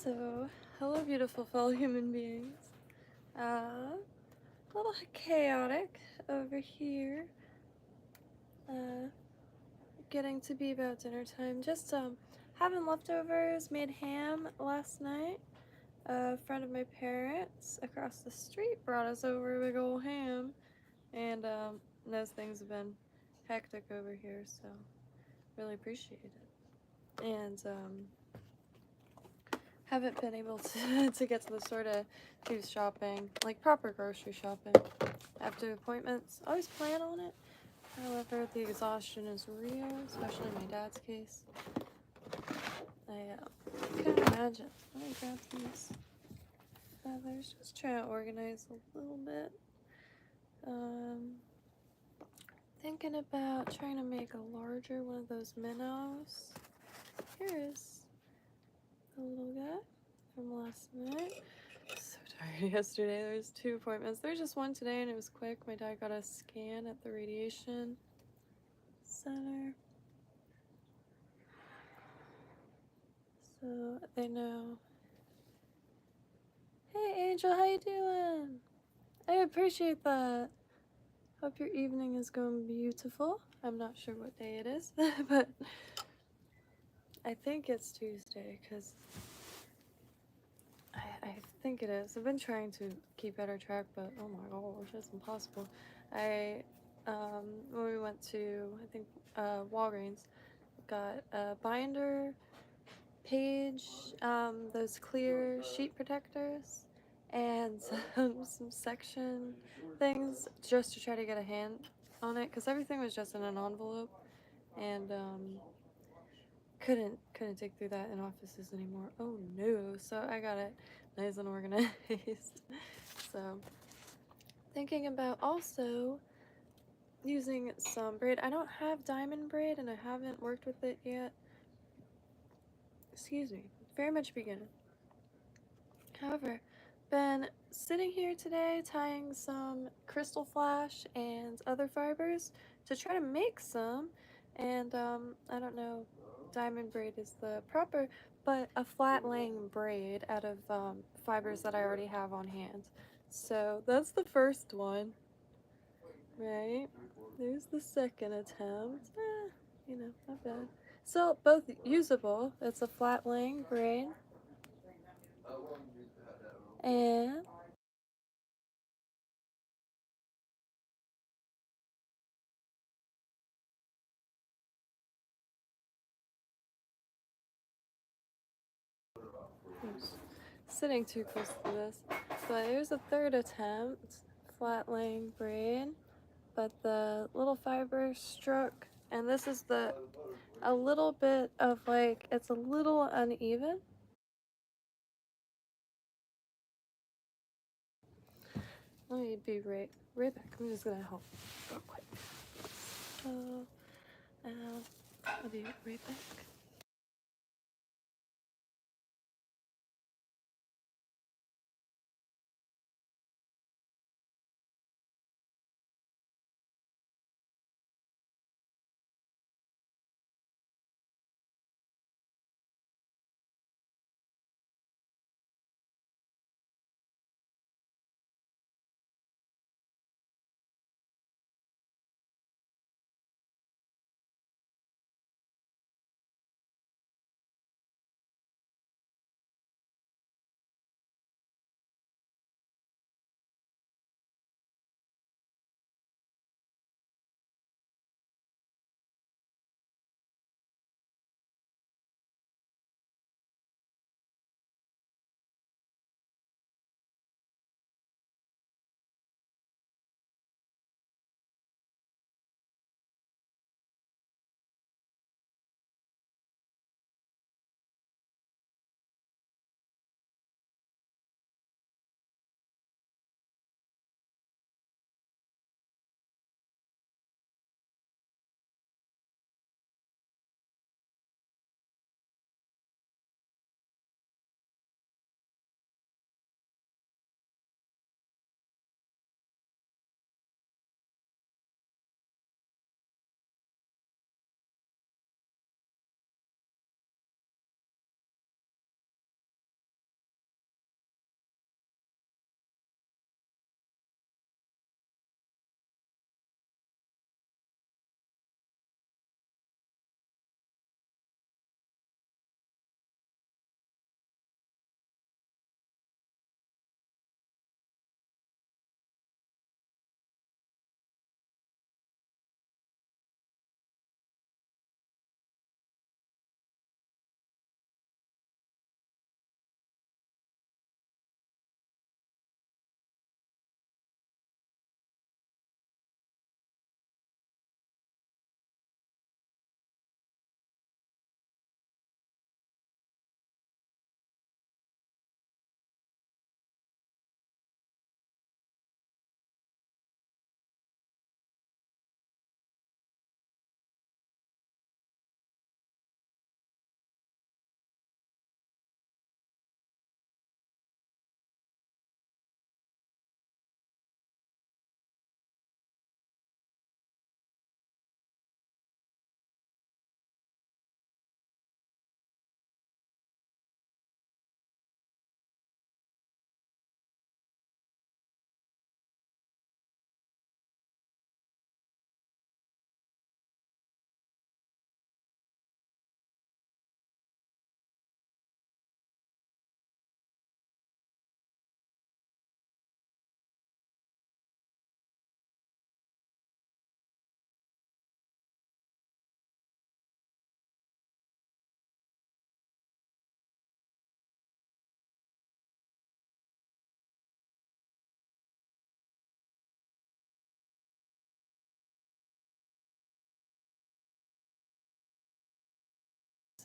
So, hello beautiful fellow human beings. A little chaotic over here. Getting to be about dinner time. Just having leftovers, made ham last night. A friend of my parents across the street brought us over a big old ham. And those things have been hectic over here, so really appreciate it. And haven't been able to get to the store to do shopping, like proper grocery shopping after appointments. Always plan on it. However, the exhaustion is real, especially in my dad's case. I can't imagine. Let me grab these feathers. Just trying to organize a little bit. Thinking about trying to make a larger one of those minnows. Here's the little guy from last night. So tired yesterday. There was 2 appointments. There was just one today and it was quick. My dad got a scan at the radiation center. So they know. Hey Angel, how you doing? I appreciate that. Hope your evening is going beautiful. I'm not sure what day it is, but I think it's Tuesday because I think it is. I've been trying to keep better track, but oh my gosh, that's impossible. When we went to, I think, Walgreens, got a binder, page, those clear sheet protectors, and some section things just to try to get a hand on it, because everything was just in an envelope, and couldn't dig through that in offices anymore. Oh no, so I got it nice and organized. So thinking about also using some braid. I don't have diamond braid and I haven't worked with it yet. Excuse me, very much beginner. However, been sitting here today tying some crystal flash and other fibers to try to make some, and I don't know, diamond braid is the proper, but a flat laying braid out of fibers that I already have on hand. So that's the first one, right? There's the second attempt. Not bad. So both usable. It's a flat laying braid. And sitting too close to this. But here's a third attempt. Flat laying braid. But the little fiber struck. And this is a little bit of like, it's a little uneven. Let me be right back. I'm just gonna help real quick. So, I'll be right back.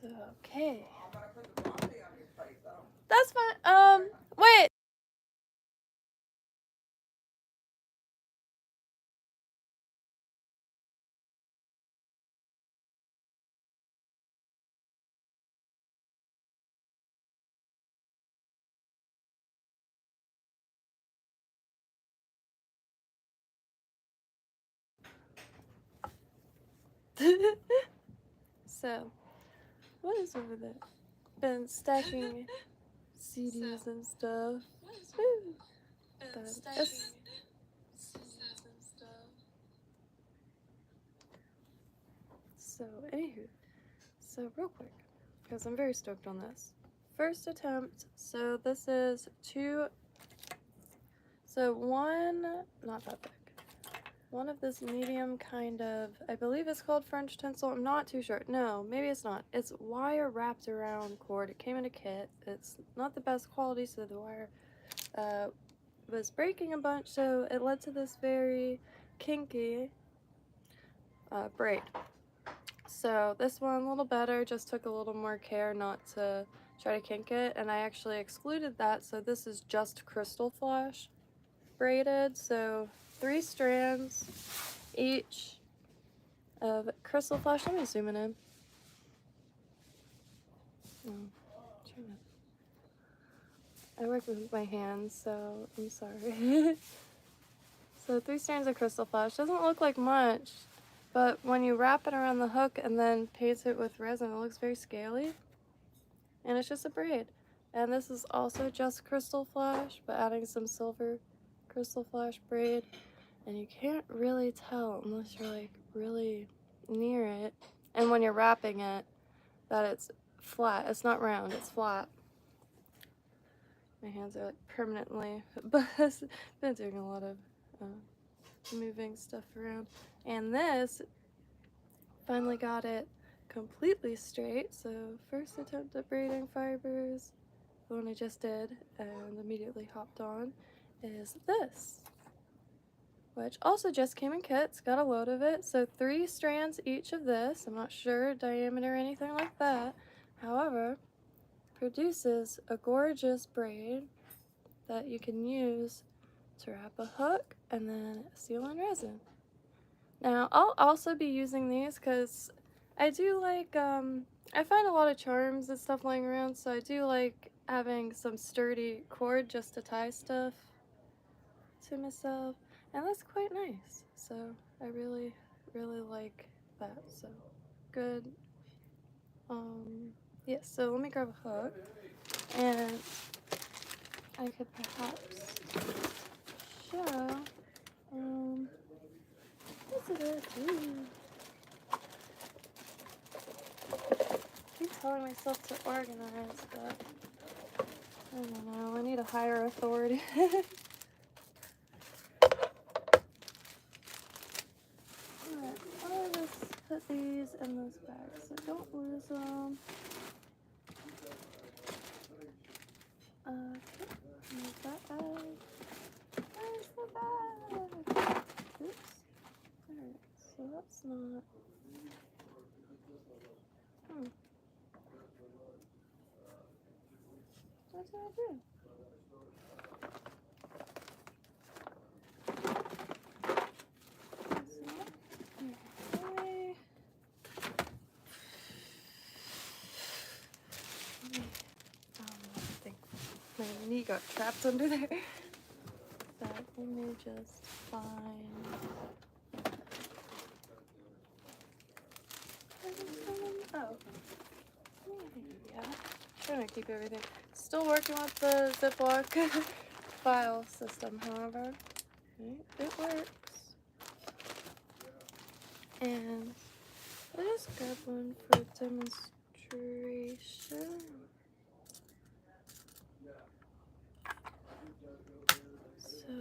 So, okay. That's fine. Wait. So, what is over there? Been stacking CDs and stuff. Woo. So, anywho, so real quick, because I'm very stoked on this. First attempt, so this is one, not that big. One of this medium kind of, I believe it's called French tinsel, I'm not too sure. No, maybe it's not. It's wire wrapped around cord. It came in a kit. It's not the best quality, so the wire was breaking a bunch, so it led to this very kinky braid. So this one a little better, just took a little more care not to try to kink it, and I actually excluded that, so this is just crystal flash braided, so 3 strands each of crystal flash. Let me zoom it in. I work with my hands, so I'm sorry. So 3 strands of crystal flash. Doesn't look like much, but when you wrap it around the hook and then paint it with resin, it looks very scaly. And it's just a braid. And this is also just crystal flash, but adding some silver crystal flash braid. And you can't really tell unless you're like really near it. And when you're wrapping it, that it's flat. It's not round, it's flat. My hands are like permanently, but I've been doing a lot of moving stuff around. And this, finally got it completely straight. So first attempt at braiding fibers, the one I just did and immediately hopped on, is this, which also just came in kits, got a load of it. So 3 strands each of this. I'm not sure diameter or anything like that. However, produces a gorgeous braid that you can use to wrap a hook and then seal in resin. Now, I'll also be using these because I do like, I find a lot of charms and stuff lying around, so I do like having some sturdy cord just to tie stuff to myself, and that's quite nice. So I really, really like that, so good. Yes, so let me grab a hook, and I could perhaps show, what's it? I keep telling myself to organize, but I don't know, I need a higher authority. Alright, I'll just put these in this bag so don't lose them. Okay, move that bag. Where's the bag? Oops. Alright, so that's not... What did I do? Okay. I think my knee got trapped under there. But let me just find... Oh. Yeah. Trying to keep everything. Still working with the Ziploc file system, however. It works. And I just grabbed one for demonstration. So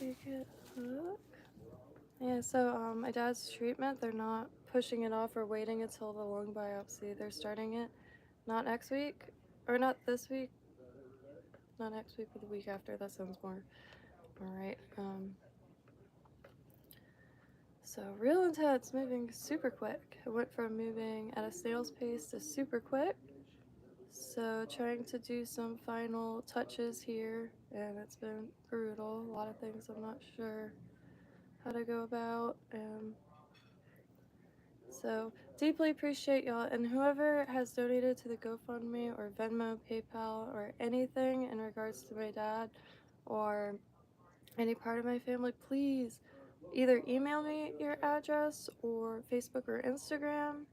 we get hook. Yeah, so my dad's treatment, they're not pushing it off or waiting until the lung biopsy. They're starting it not next week, or not this week, not next week, but the week after. That sounds more right. So real intense, moving super quick. I went from moving at a snail's pace to super quick. So trying to do some final touches here, and it's been brutal. A lot of things I'm not sure how to go about. So deeply appreciate y'all, and whoever has donated to the GoFundMe or Venmo, PayPal, or anything in regards to my dad or any part of my family, please either email me your address or Facebook or Instagram,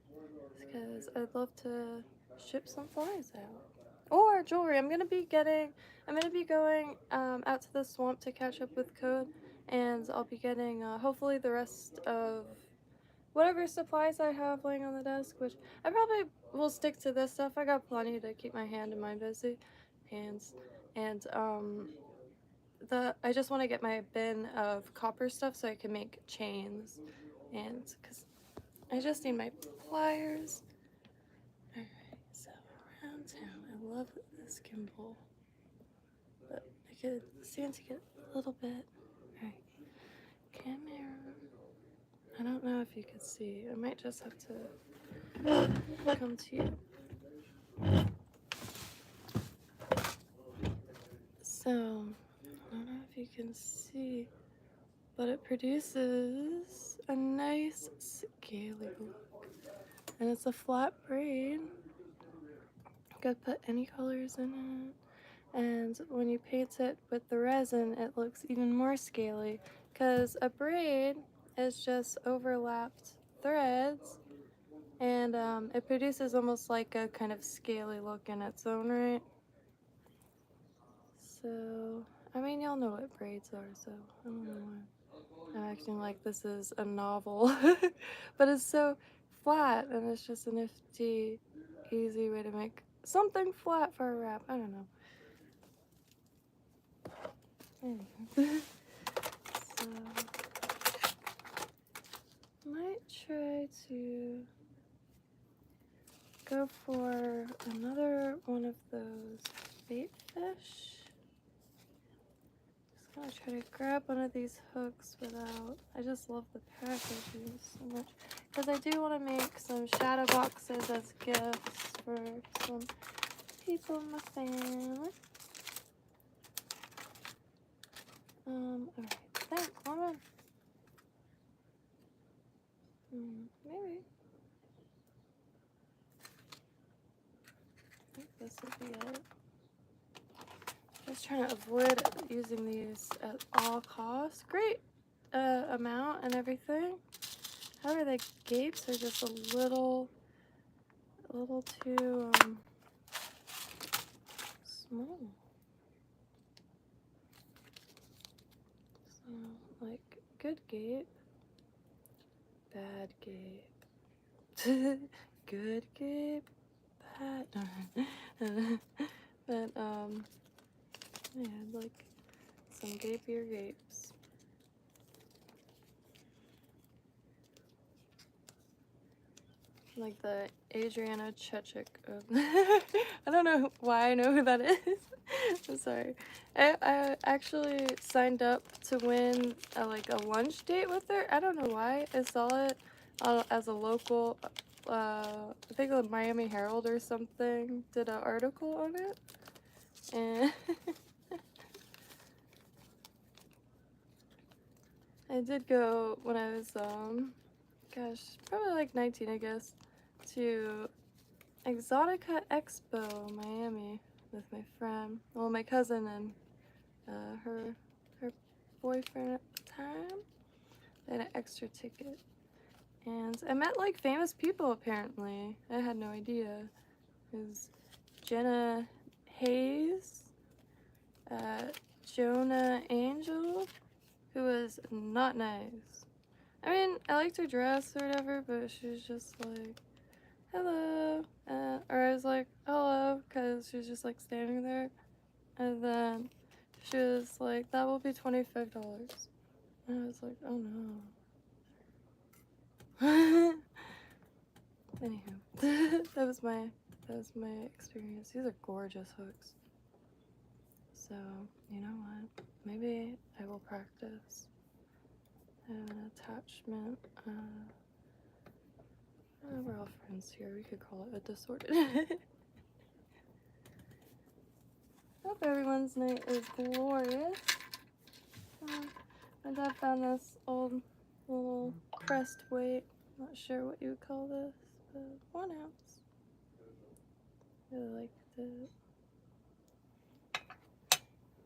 because I'd love to ship some flies out. Or jewelry. I'm gonna be going out to the swamp to catch up with Code, and I'll be getting hopefully the rest of whatever supplies I have laying on the desk, which I probably will stick to this stuff. I got plenty to keep my hand and mind busy. And I just want to get my bin of copper stuff so I can make chains, and because I just need my pliers. Alright, so around town, I love this gimbal, but I could stand to get a little bit. Alright, camera. I don't know if you could see. I might just have to come to you. So, I don't know if you can see, but it produces a nice scaly look. And it's a flat braid. You could put any colors in it. And when you paint it with the resin, it looks even more scaly, because a braid is just overlapped threads, and it produces almost like a kind of scaly look in its own right. So, I mean, y'all know what braids are, so I don't know why I'm acting like this is a novel. But it's so flat, and it's just a nifty, easy way to make something flat for a wrap. I don't know. Anyway. So, might try to go for another one of those bait fish. Just gonna try to grab one of these hooks without. I just love the packaging so much, because I do want to make some shadow boxes as gifts for some people in my family. Alright, think, woman. Maybe. I think this will be it. Just trying to avoid using these at all costs. Great amount and everything. However, the gapes are just a little too small. So, like, good gape, bad gape, good gape, bad. But yeah, I'd like some gapier gapes. Like the Adriana Chechik of I don't know why I know who that is. I'm sorry. I actually signed up to win like a lunch date with her. I don't know why. I saw it as a local, I think the Miami Herald or something did an article on it. And I did go when I was, gosh, probably like 19, I guess, to Exotica Expo, Miami, with my friend, well, my cousin and her boyfriend at the time. They had an extra ticket, and I met like famous people. Apparently, I had no idea. It was Jenna Hayes, Jonah Angel, who was not nice. I mean, I liked her dress or whatever, but she was just like, hello, or I was like, hello, because she was just like standing there, and then she was like, that will be $25, and I was like, oh no. Anywho, that was my experience. These are gorgeous hooks, so you know what, maybe I will practice. have an attachment. We're all friends here. We could call it a disordered. Hope everyone's night is glorious. My dad found this old little pressed weight. Not sure what you would call this, but 1 ounce. Really liked it.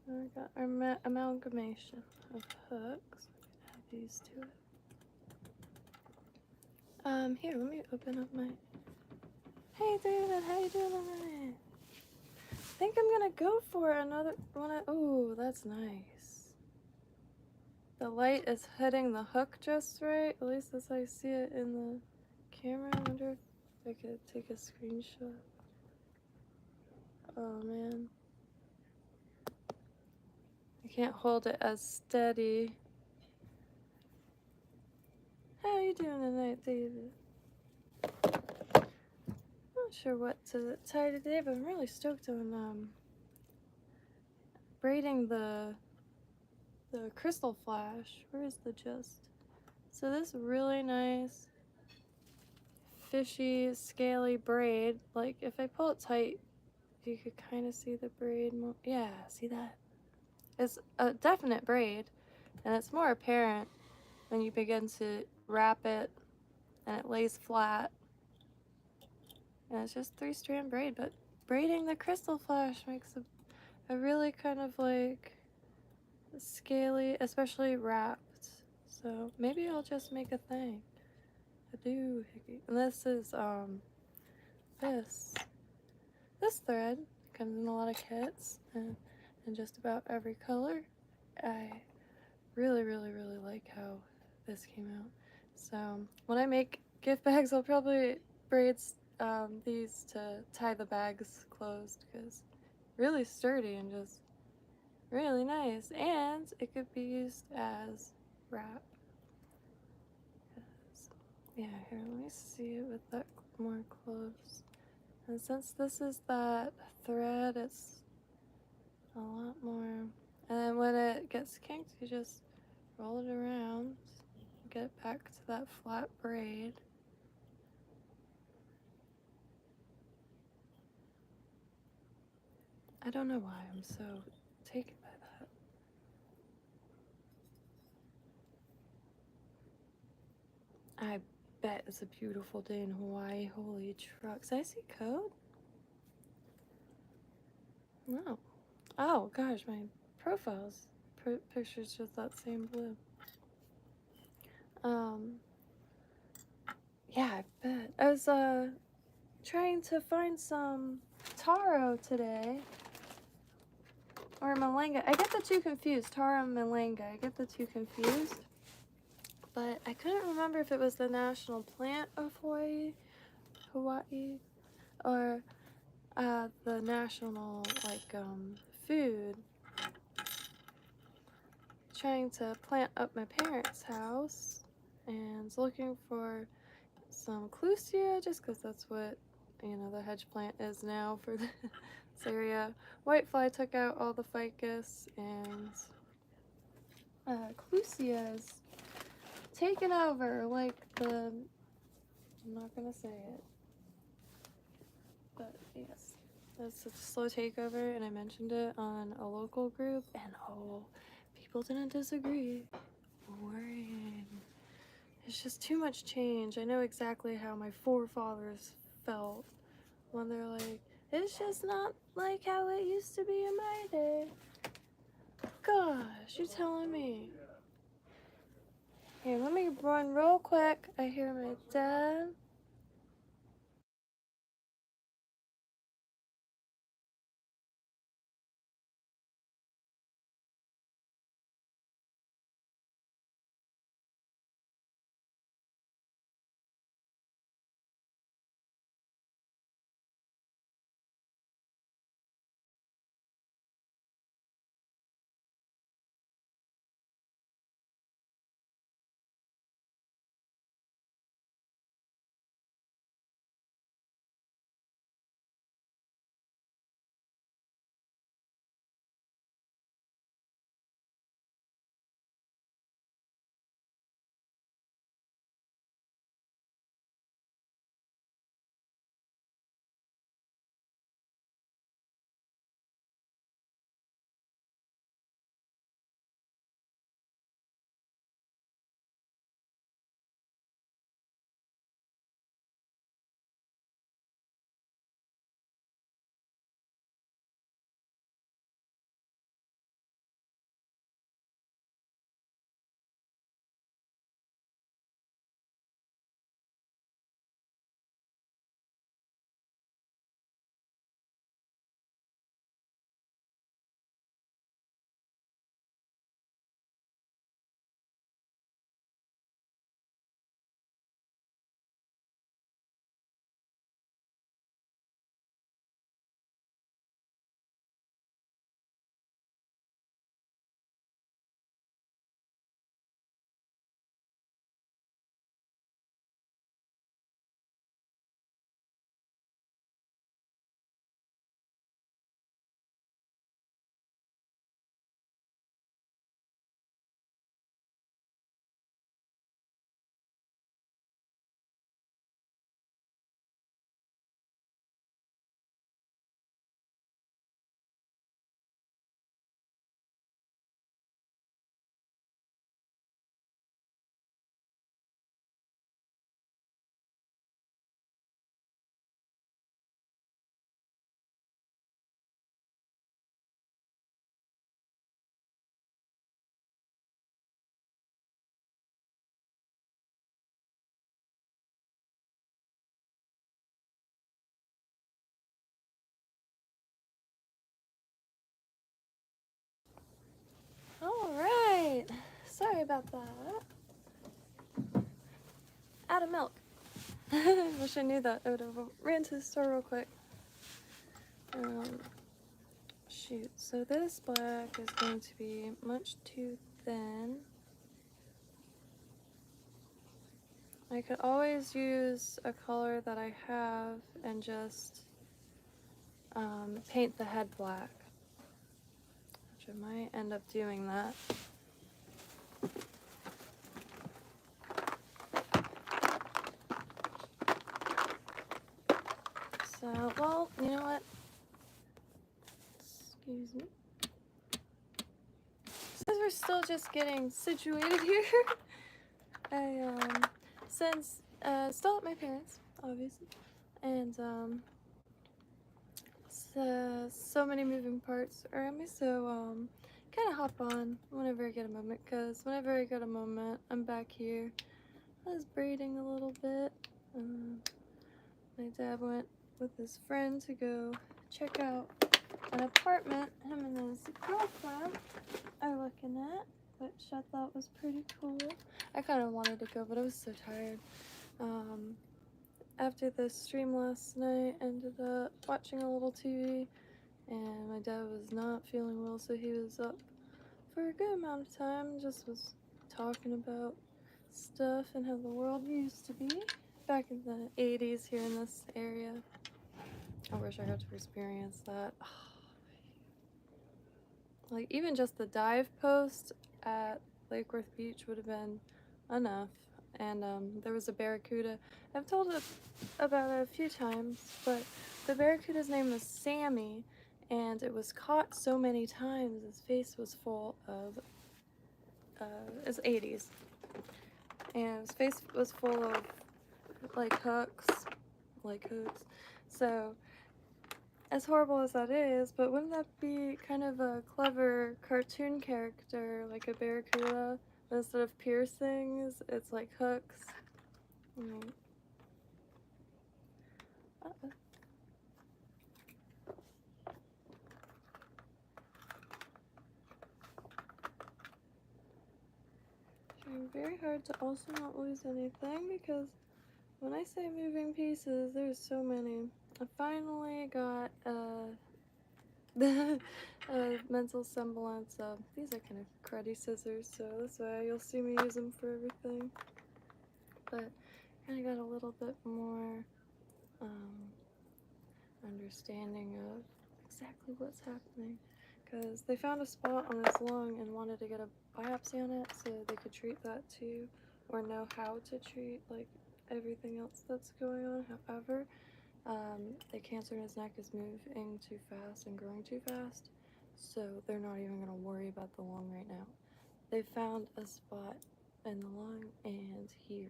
And we got our amalgamation of hooks. We can add these to it. Here, let me open up my. Hey David, how you doing tonight? I think I'm gonna go for another one. Oh, that's nice. The light is hitting the hook just right. At least as I see it in the camera. I wonder if I could take a screenshot. Oh man. I can't hold it as steady. How are you doing tonight, David? Not sure what to tie today, but I'm really stoked on braiding the crystal flash. Where is the gist? So this really nice fishy scaly braid, like if I pull it tight you could kind of see the braid more. Yeah, see that? It's a definite braid, and it's more apparent when you begin to wrap it and it lays flat. And it's just 3-strand braid, but braiding the crystal flash makes a really kind of like scaly, especially wrapped. So maybe I'll just make a thing. A doohickey. And this is this thread comes in a lot of kits and in just about every color. I really like how this came out. So when I make gift bags, I'll probably braid these to tie the bags closed, because really sturdy and just really nice, and it could be used as wrap. Yeah, here, let me see it with that more close. And since this is that thread, it's a lot more. And then when it gets kinked, you just roll it around, get it back to that flat braid. I don't know why I'm so taken by that. I bet it's a beautiful day in Hawaii. Holy trucks. I see code? No. Oh gosh, my profile's picture's just that same blue. Yeah, I bet. I was trying to find some taro today. Or malanga. I get the two confused. Taro and malanga. I get the two confused. But I couldn't remember if it was the national plant of Hawaii, or the national food. Trying to plant up my parents' house and looking for some clusia, just because that's what the hedge plant is now for this area. Whitefly took out all the ficus, and clusia is taken over like the. I'm not gonna say it, but yes, it's a slow takeover, and I mentioned it on a local group, and oh, people didn't disagree. Worrying. It's just too much change. I know exactly how my forefathers felt when they're like, it's just not like how it used to be in my day. Gosh, you're telling me. Here, let me run real quick. I hear my dad. about that. Out of milk. Wish I knew that. I would have ran to the store real quick. Shoot, so this black is going to be much too thin. I could always use a color that I have and just paint the head black, which I might end up doing that. So, well, you know what? Excuse me. Since we're still just getting situated here, still at my parents', obviously, and so many moving parts around me, so kind of hop on whenever I get a moment, because whenever I get a moment, I'm back here. I was braiding a little bit. My dad went with his friend to go check out an apartment him and his girlfriend are looking at, which I thought was pretty cool. I kind of wanted to go, but I was so tired. After the stream last night, ended up watching a little TV, and my dad was not feeling well, so he was up for a good amount of time, just was talking about stuff and how the world used to be back in the 80s here in this area. I wish I got to experience that. Like, even just the dive post at Lake Worth Beach would have been enough. And there was a barracuda. I've told it about it a few times, but the barracuda's name was Sammy, and it was caught so many times his face was full of, it's 80s, and his face was full of like hooks. So, as horrible as that is, but wouldn't that be kind of a clever cartoon character, like a barracuda? But instead of piercings, it's like hooks. Trying very hard to also not lose anything, because when I say moving pieces, there's so many. I finally got the mental semblance of, these are kind of cruddy scissors, so that's why you'll see me use them for everything. But kind of got a little bit more understanding of exactly what's happening, because they found a spot on his lung and wanted to get a biopsy on it so they could treat that too, or know how to treat like everything else that's going on. However, the cancer in his neck is moving too fast and growing too fast, so they're not even going to worry about the lung right now. They found a spot in the lung and here,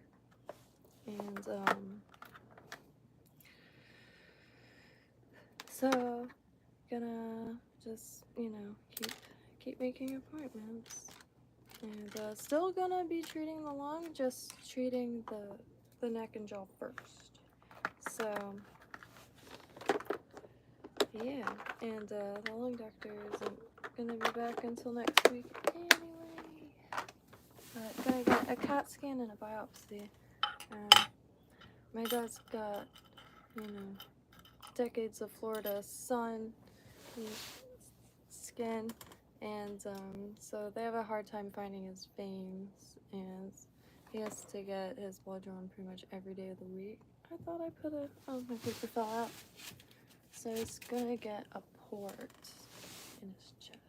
and so gonna just, you know, keep making appointments, and still gonna be treating the lung, just treating the neck and jaw first. So yeah, and the lung doctor isn't gonna be back until next week anyway. But gonna get a CAT scan and a biopsy. My dad's got, you know, decades of Florida sun, skin, and so they have a hard time finding his veins, and he has to get his blood drawn pretty much every day of the week. I thought I put a, oh, my paper fell out. So he's gonna get a port in his chest.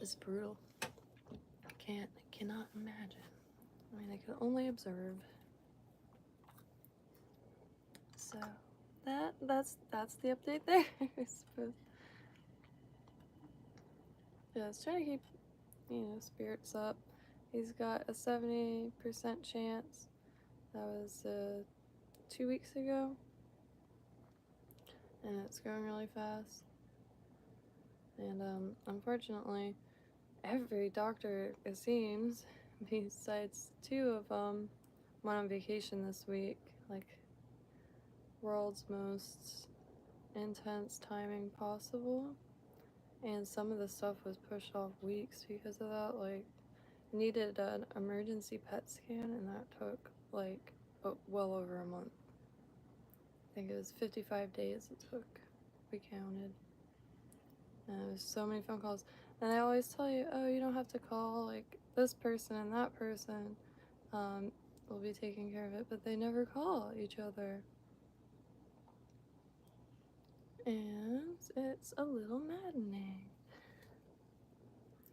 It's brutal. I cannot imagine. I mean, I can only observe. So that's the update there, I suppose. Yeah, I was trying to keep, you know, spirits up. He's got a 70% chance. That was 2 weeks ago, and it's going really fast. And unfortunately, every doctor, it seems, besides 2 of them, went on vacation this week. Like, world's most intense timing possible, and some of the stuff was pushed off weeks because of that. Like, needed an emergency PET scan, and that took like well over a month. I think it was 55 days it took. We counted. And there was so many phone calls. And I always tell you, oh, you don't have to call like this person and that person will be taking care of it, but they never call each other. And it's a little maddening.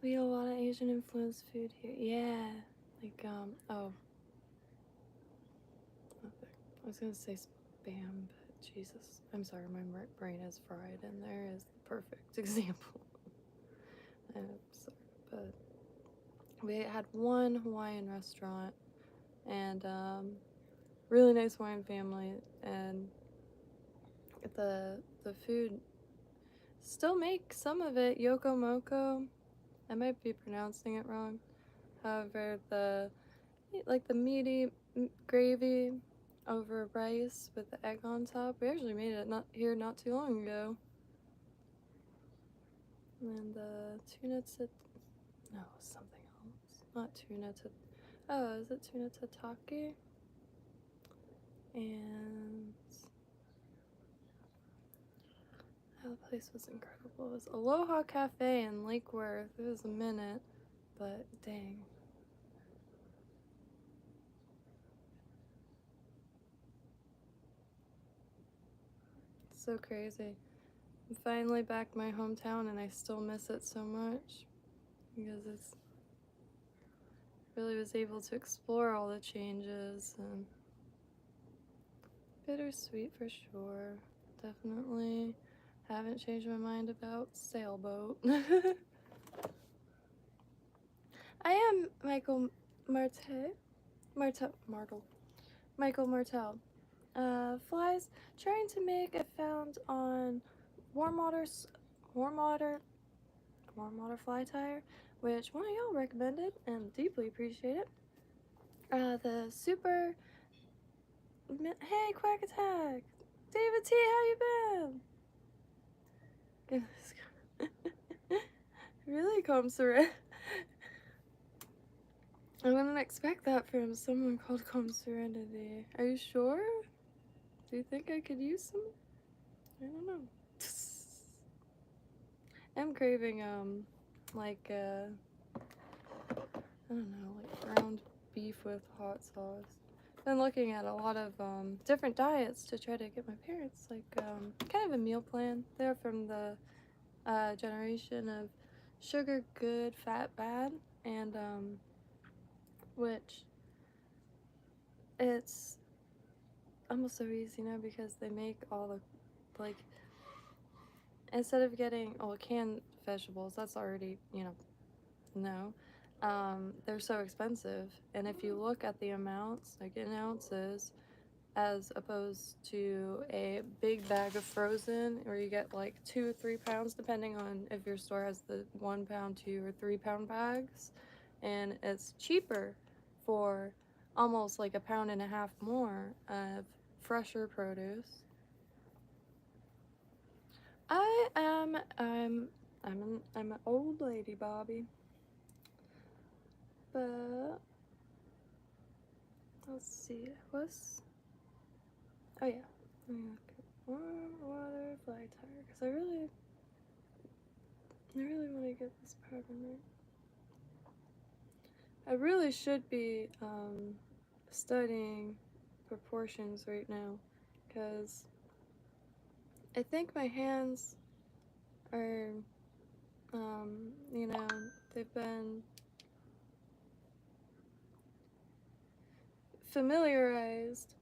We eat a lot of Asian influenced food here. Yeah. Like, oh. Okay. I was gonna say spam, but Jesus. I'm sorry, my brain is fried, and there is the perfect example. I'm sorry, but we had one Hawaiian restaurant, and really nice Hawaiian family, and the food still make some of it yokomoko. I might be pronouncing it wrong. However, the meaty gravy over rice with the egg on top. We actually made it not too long ago. And the tuna no, something else. Not tuna oh, is it tuna tataki? And the place was incredible. It was Aloha Cafe in Lake Worth. It was a minute, but dang. It's so crazy. I'm finally back in my hometown, and I still miss it so much because it's really was able to explore all the changes, and bittersweet for sure. Definitely haven't changed my mind about sailboat. I am Michael Martel. Michael Martel. Flies trying to make a found on warm water fly tire, which one of y'all recommended and deeply appreciate it. The super. Hey, Quack Attack! David T, how you been? Really, Comseret. I wouldn't expect that from someone called Comserenity. Are you sure? Do you think I could use some? I don't know. I'm craving, like, I don't know, like ground beef with hot sauce. Been looking at a lot of, different diets to try to get my parents, like, kind of a meal plan. They're from the, generation of sugar good, fat bad, and, which it's almost so easy now because they make all the, like, instead of getting canned vegetables, that's already, no, they're so expensive. And if you look at the amounts, like in ounces, as opposed to a big bag of frozen where you get like 2 or 3 pounds, depending on if your store has the 1 pound, 2 or 3 pound bags, and it's cheaper for almost like 1.5 pounds more of fresher produce. I'm an old lady, Bobby. But let's see, oh yeah, let me look at warm water fly tire, because I really want to get this pattern right. I really should be studying proportions right now, because I think my hands are, they've been familiarized,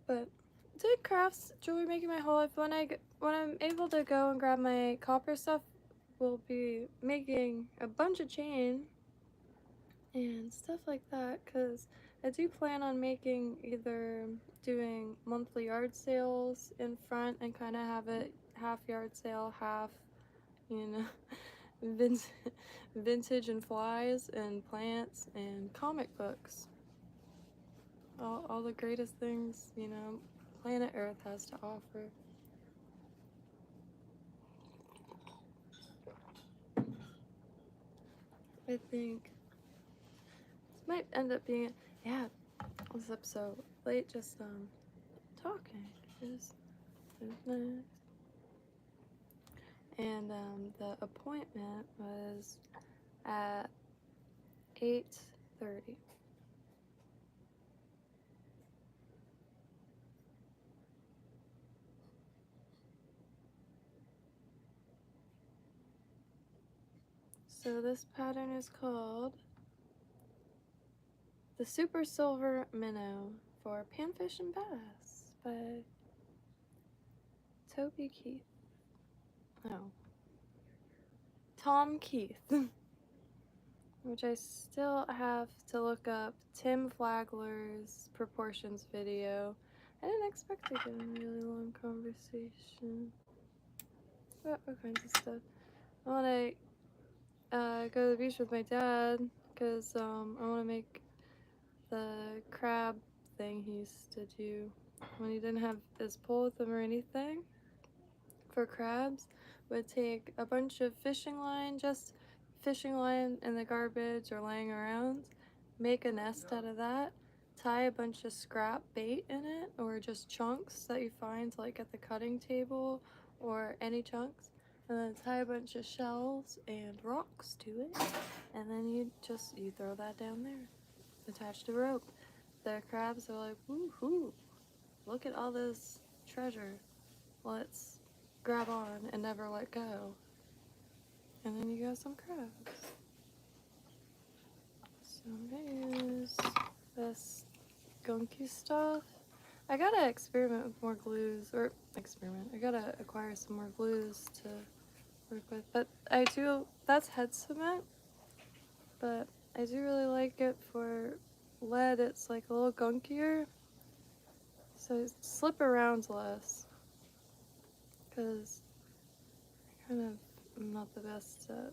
but did crafts, jewelry making my whole life. When I'm able to go and grab my copper stuff, we'll be making a bunch of chain and stuff like that, because I do plan on making either doing monthly yard sales in front and kind of have it half yard sale, half, vintage and flies and plants and comic books. All the greatest things, planet Earth has to offer. I think this might end up being, yeah, this episode late, just talking is nice. And the appointment was at 8:30. So this pattern is called the Super Silver Minnow for Panfish and Bass by Toby Keith. No. Tom Keith. Which I still have to look up Tim Flagler's proportions video. I didn't expect to get a really long conversation. What kinds of stuff? I want to go to the beach with my dad because I want to make the crab thing he used to do when he didn't have his pole with him or anything. For crabs, would take a bunch of fishing line, just fishing line in the garbage or laying around, make a nest out of that, tie a bunch of scrap bait in it or just chunks that you find like at the cutting table or any chunks, and then tie a bunch of shells and rocks to it, and then you throw that down there attached to rope. The crabs are like, woohoo, look at all this treasure, let's grab on and never let go. And then you got some crabs. So I'm gonna use this gunky stuff. I gotta experiment with more glues, or I gotta acquire some more glues to work with. But that's head cement, but I do really like it for lead. It's like a little gunkier, so it slip around less. Because I kind of am not the best at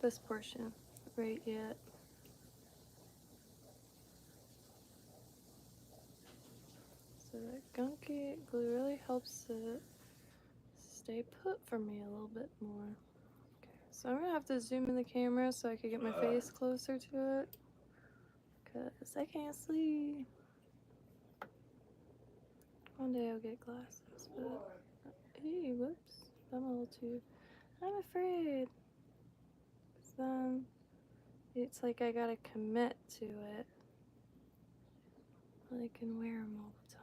this portion right yet. So that gunky glue really helps it stay put for me a little bit more. Okay, so I'm gonna have to zoom in the camera so I can get my face closer to it, because I can't see. One day I'll get glasses, but hey, whoops, I'm a little too. I'm afraid. Because then it's like I gotta commit to it. I can wear them all the time.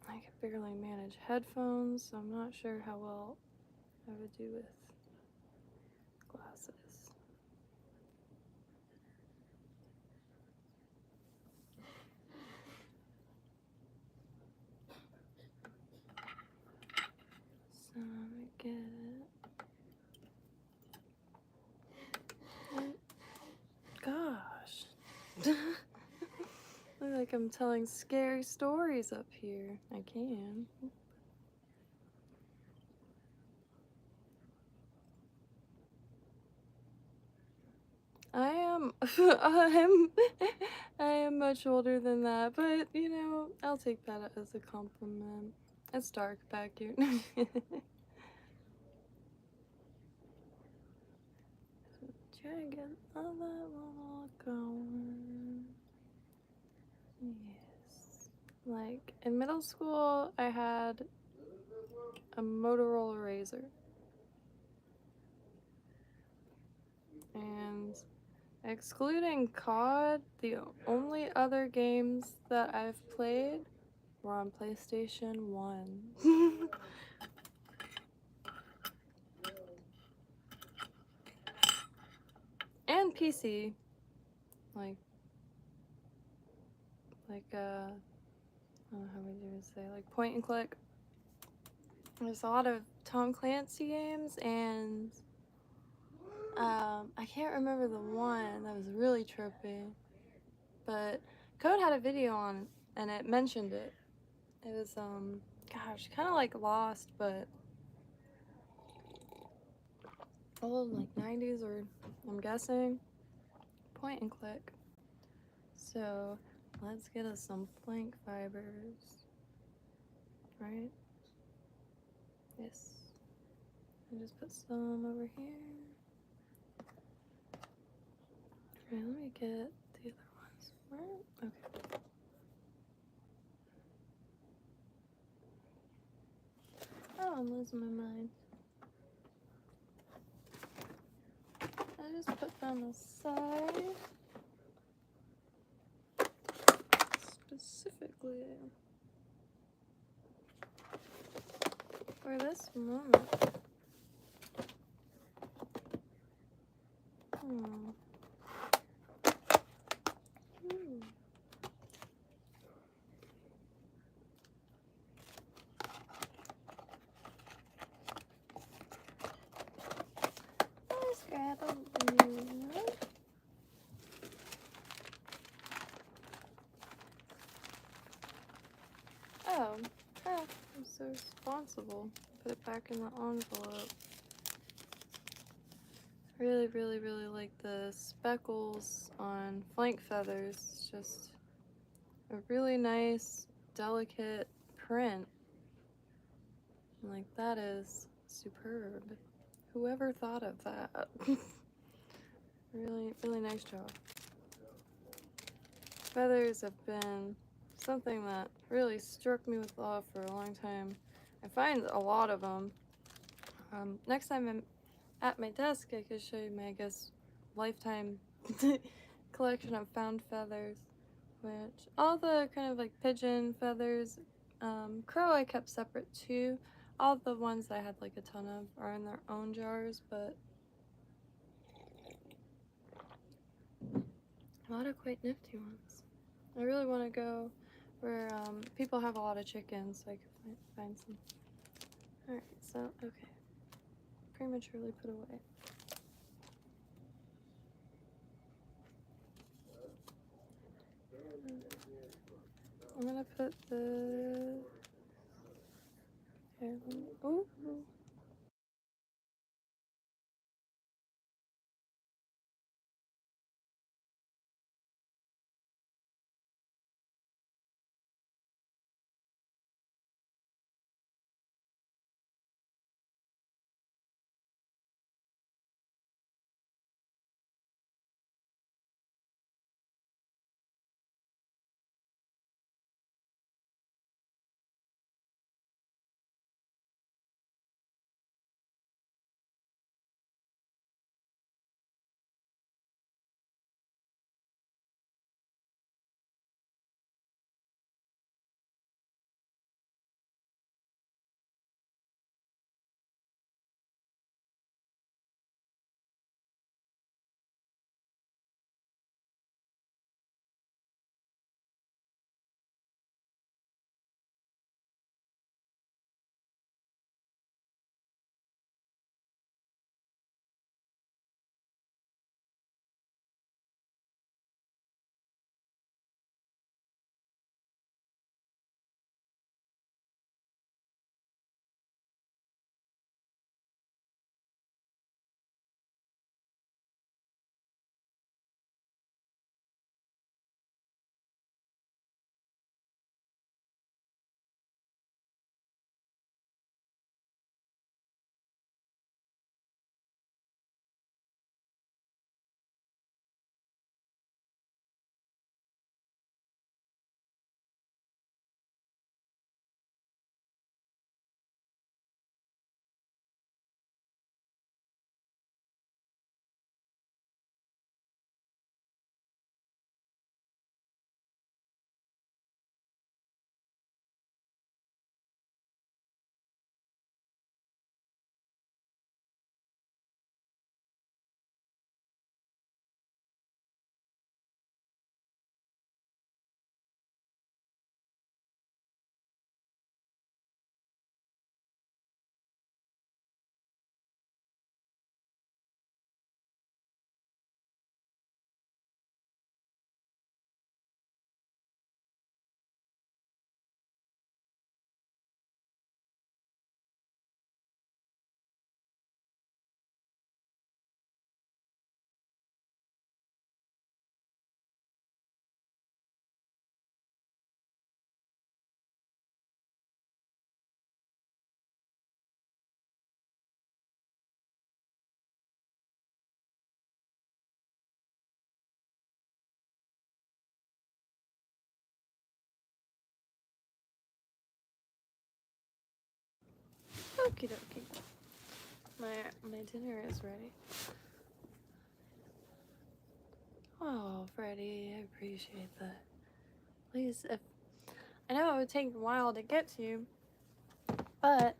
I can barely manage headphones, so I'm not sure how well I would do with glasses. So I'm gonna get it. Gosh. Look like I'm telling scary stories up here. I can. I am much older than that, but you know, I'll take that as a compliment. It's dark back here. Try and get all that little going. Yes. Like in middle school, I had a Motorola Razr. And excluding COD, the only other games that I've played were on PlayStation 1. And PC. Like, I don't know how we do say, like point and click. There's a lot of Tom Clancy games, and I can't remember the one that was really trippy, but Code had a video on it, and it mentioned it. It was, gosh, kind of like Lost, but old, like 90s, or I'm guessing. point and click. So let's get us some flank fibers, right? Yes. And just put some over here. Alright, let me get the other ones. Where? Okay. Oh, I'm losing my mind. I just put them aside. Specifically for this moment. Let's grab a blue one. Oh, I'm so responsible. Put it back in the envelope. Really, really, really like the speckles on flank feathers. It's just a really nice, delicate print. Like, that is superb. Whoever thought of that? Really, really nice job. Feathers have been something that really struck me with awe for a long time. I find a lot of them. Next time I'm at my desk, I could show you my, I guess, lifetime collection of found feathers. Which, all the kind of like pigeon feathers, crow I kept separate too. All the ones that I had like a ton of are in their own jars, but a lot of quite nifty ones. I really want to go where people have a lot of chickens so I could find some. Alright, so, okay. Prematurely put away. I'm gonna put the... Here, ooh. Okie dokie. My dinner is ready. Oh, Freddie, I appreciate that. Please, if I know it would take a while to get to you, but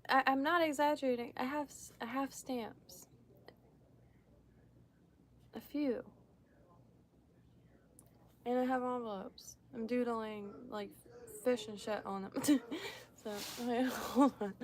I'm not exaggerating. I have stamps. A few. And I have envelopes. I'm doodling like fish and shit on them. So, wait, hold on.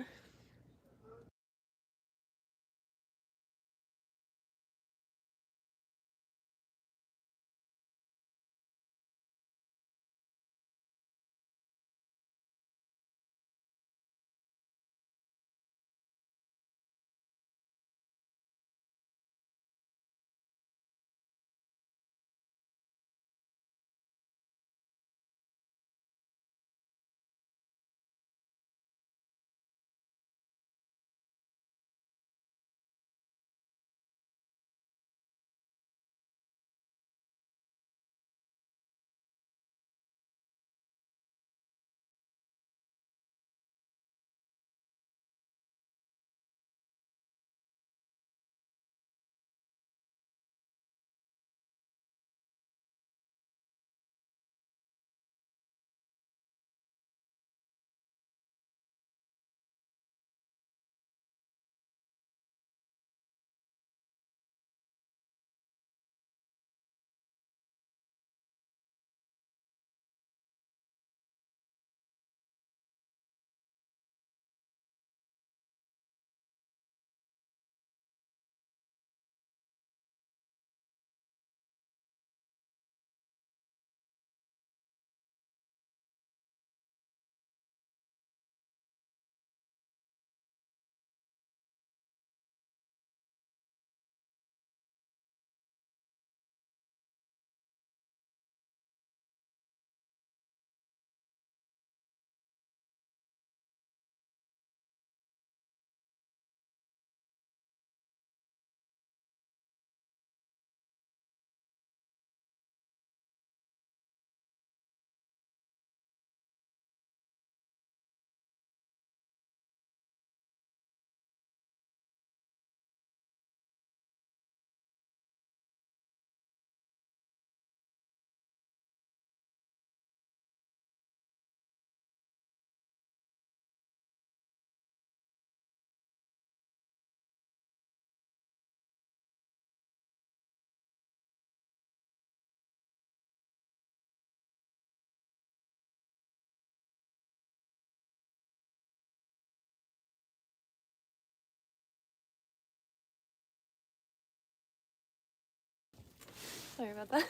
Sorry about that.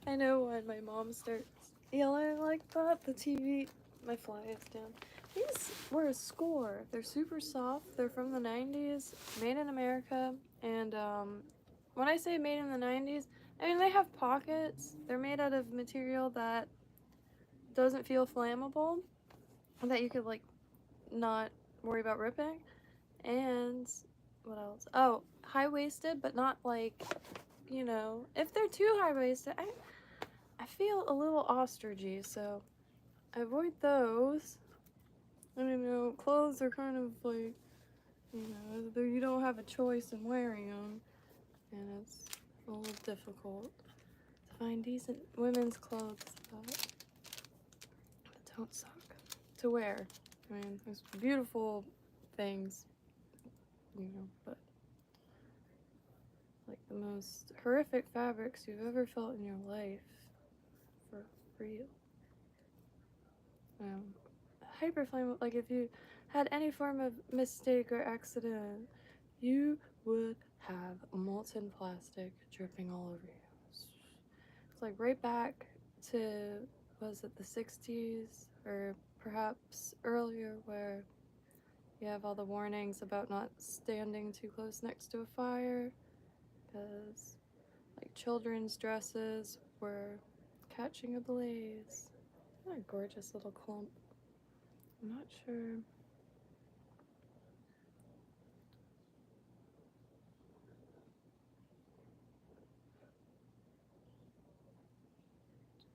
I know when my mom starts yelling like that, the TV, my fly is down. These were a score. They're super soft. They're from the 90s, made in America. And when I say made in the 90s, I mean they have pockets. They're made out of material that doesn't feel flammable, that you could like not worry about ripping. And what else? Oh, high-waisted, but not like, you know, if they're too high-waisted, I feel a little ostrichy, so avoid those. I mean, you know, clothes are kind of like, you know, you don't have a choice in wearing them, and it's a little difficult to find decent women's clothes that don't suck to wear. I mean, there's beautiful things, you know, but like the most horrific fabrics you've ever felt in your life, for real. Hyper flammable, like if you had any form of mistake or accident, you would have molten plastic dripping all over you. It's like right back to, was it the 60s or perhaps earlier, where you have all the warnings about not standing too close next to a fire because like children's dresses were catching a blaze. What a gorgeous little clump. I'm not sure.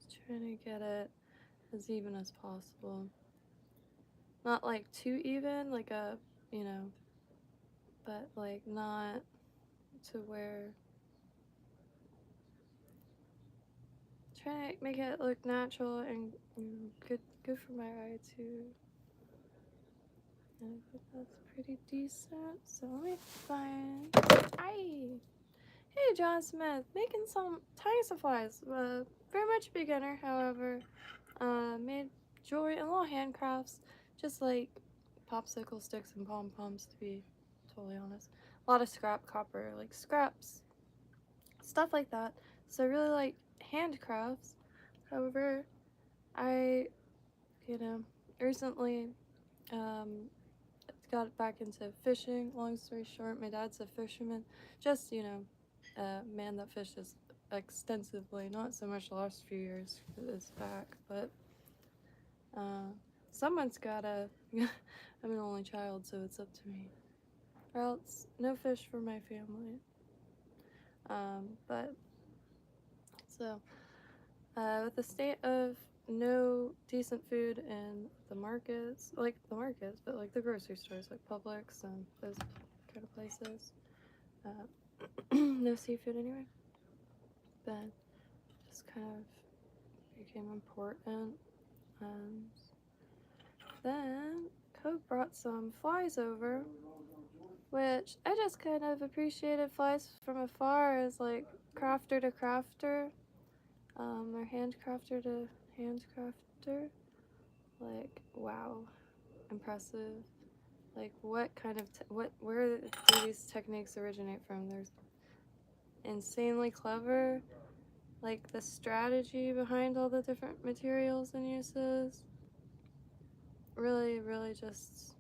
Just trying to get it as even as possible. not like too even, like a, you know, but like not to where, trying to make it look natural and good for my eye too. And I think that's pretty decent. So let me find. Hi, hey John Smith, making some tying supplies. Very much beginner, however. Made jewelry and little handcrafts, just like popsicle sticks and pom poms. To be totally honest, a lot of scrap copper, like scraps, stuff like that. So I really like handcrafts. However, I, you know, recently got back into fishing. Long story short, my dad's a fisherman. Just, you know, a man that fishes extensively. Not so much the last few years for this back, but someone's gotta. I'm an only child, so it's up to me. Or else, no fish for my family. But so with the state of no decent food in the markets, but like the grocery stores, like Publix and those kind of places. No seafood anyway. But just kind of became important. And then Coke brought some flies over, which I just kind of appreciated flies from afar as like crafter to crafter, or handcrafter to handcrafter. Like, wow, impressive. Like, what kind of, where do these techniques originate from? They're insanely clever. Like, the strategy behind all the different materials and uses. Really, really just,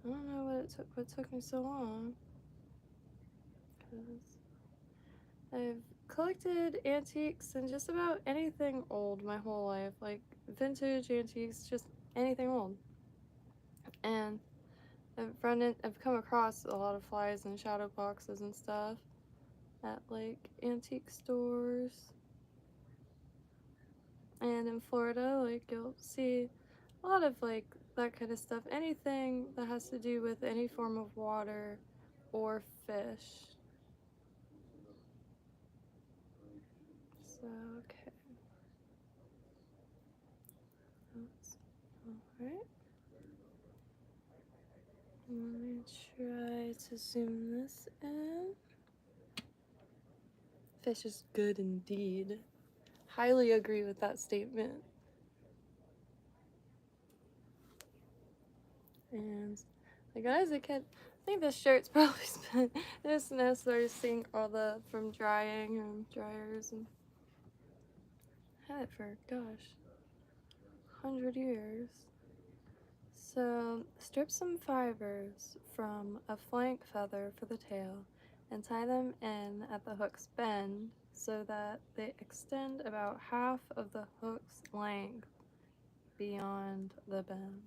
I don't know what took me so long. Because I've collected antiques and just about anything old my whole life. Like, vintage antiques, just anything old. And I've come across a lot of flies and shadow boxes and stuff at like antique stores. And in Florida, like you'll see a lot of like that kind of stuff. Anything that has to do with any form of water or fish. So, okay. That's alright. Let me try to zoom this in. Fish is good indeed. Highly agree with that statement. And like as a kid, I think this shirt's probably spent. I just now started seeing all the from drying and dryers and had it for gosh, 100 years. So strip some fibers from a flank feather for the tail and tie them in at the hook's bend so that they extend about half of the hook's length beyond the bend.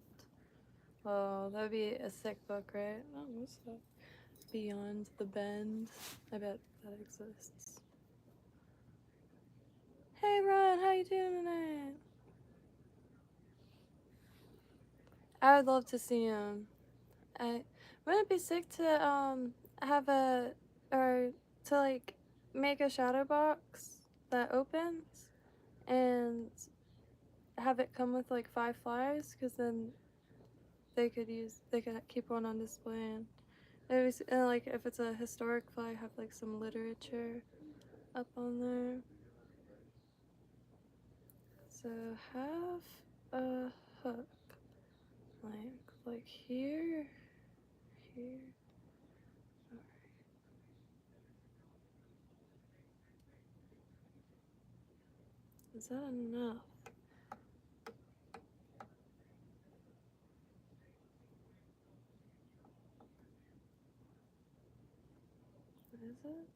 Oh, that'd be a sick book, right? Oh, what's that? Beyond the Bend. I bet that exists. Hey Ron, how you doing tonight? I would love to see him. Wouldn't it be sick to have a or to like make a shadow box that opens and have it come with like 5 flies, because then they could keep one on display, and it was, like if it's a historic fly, have like some literature up on there. So have a hook like here, here. Alright. Is that enough? Is it?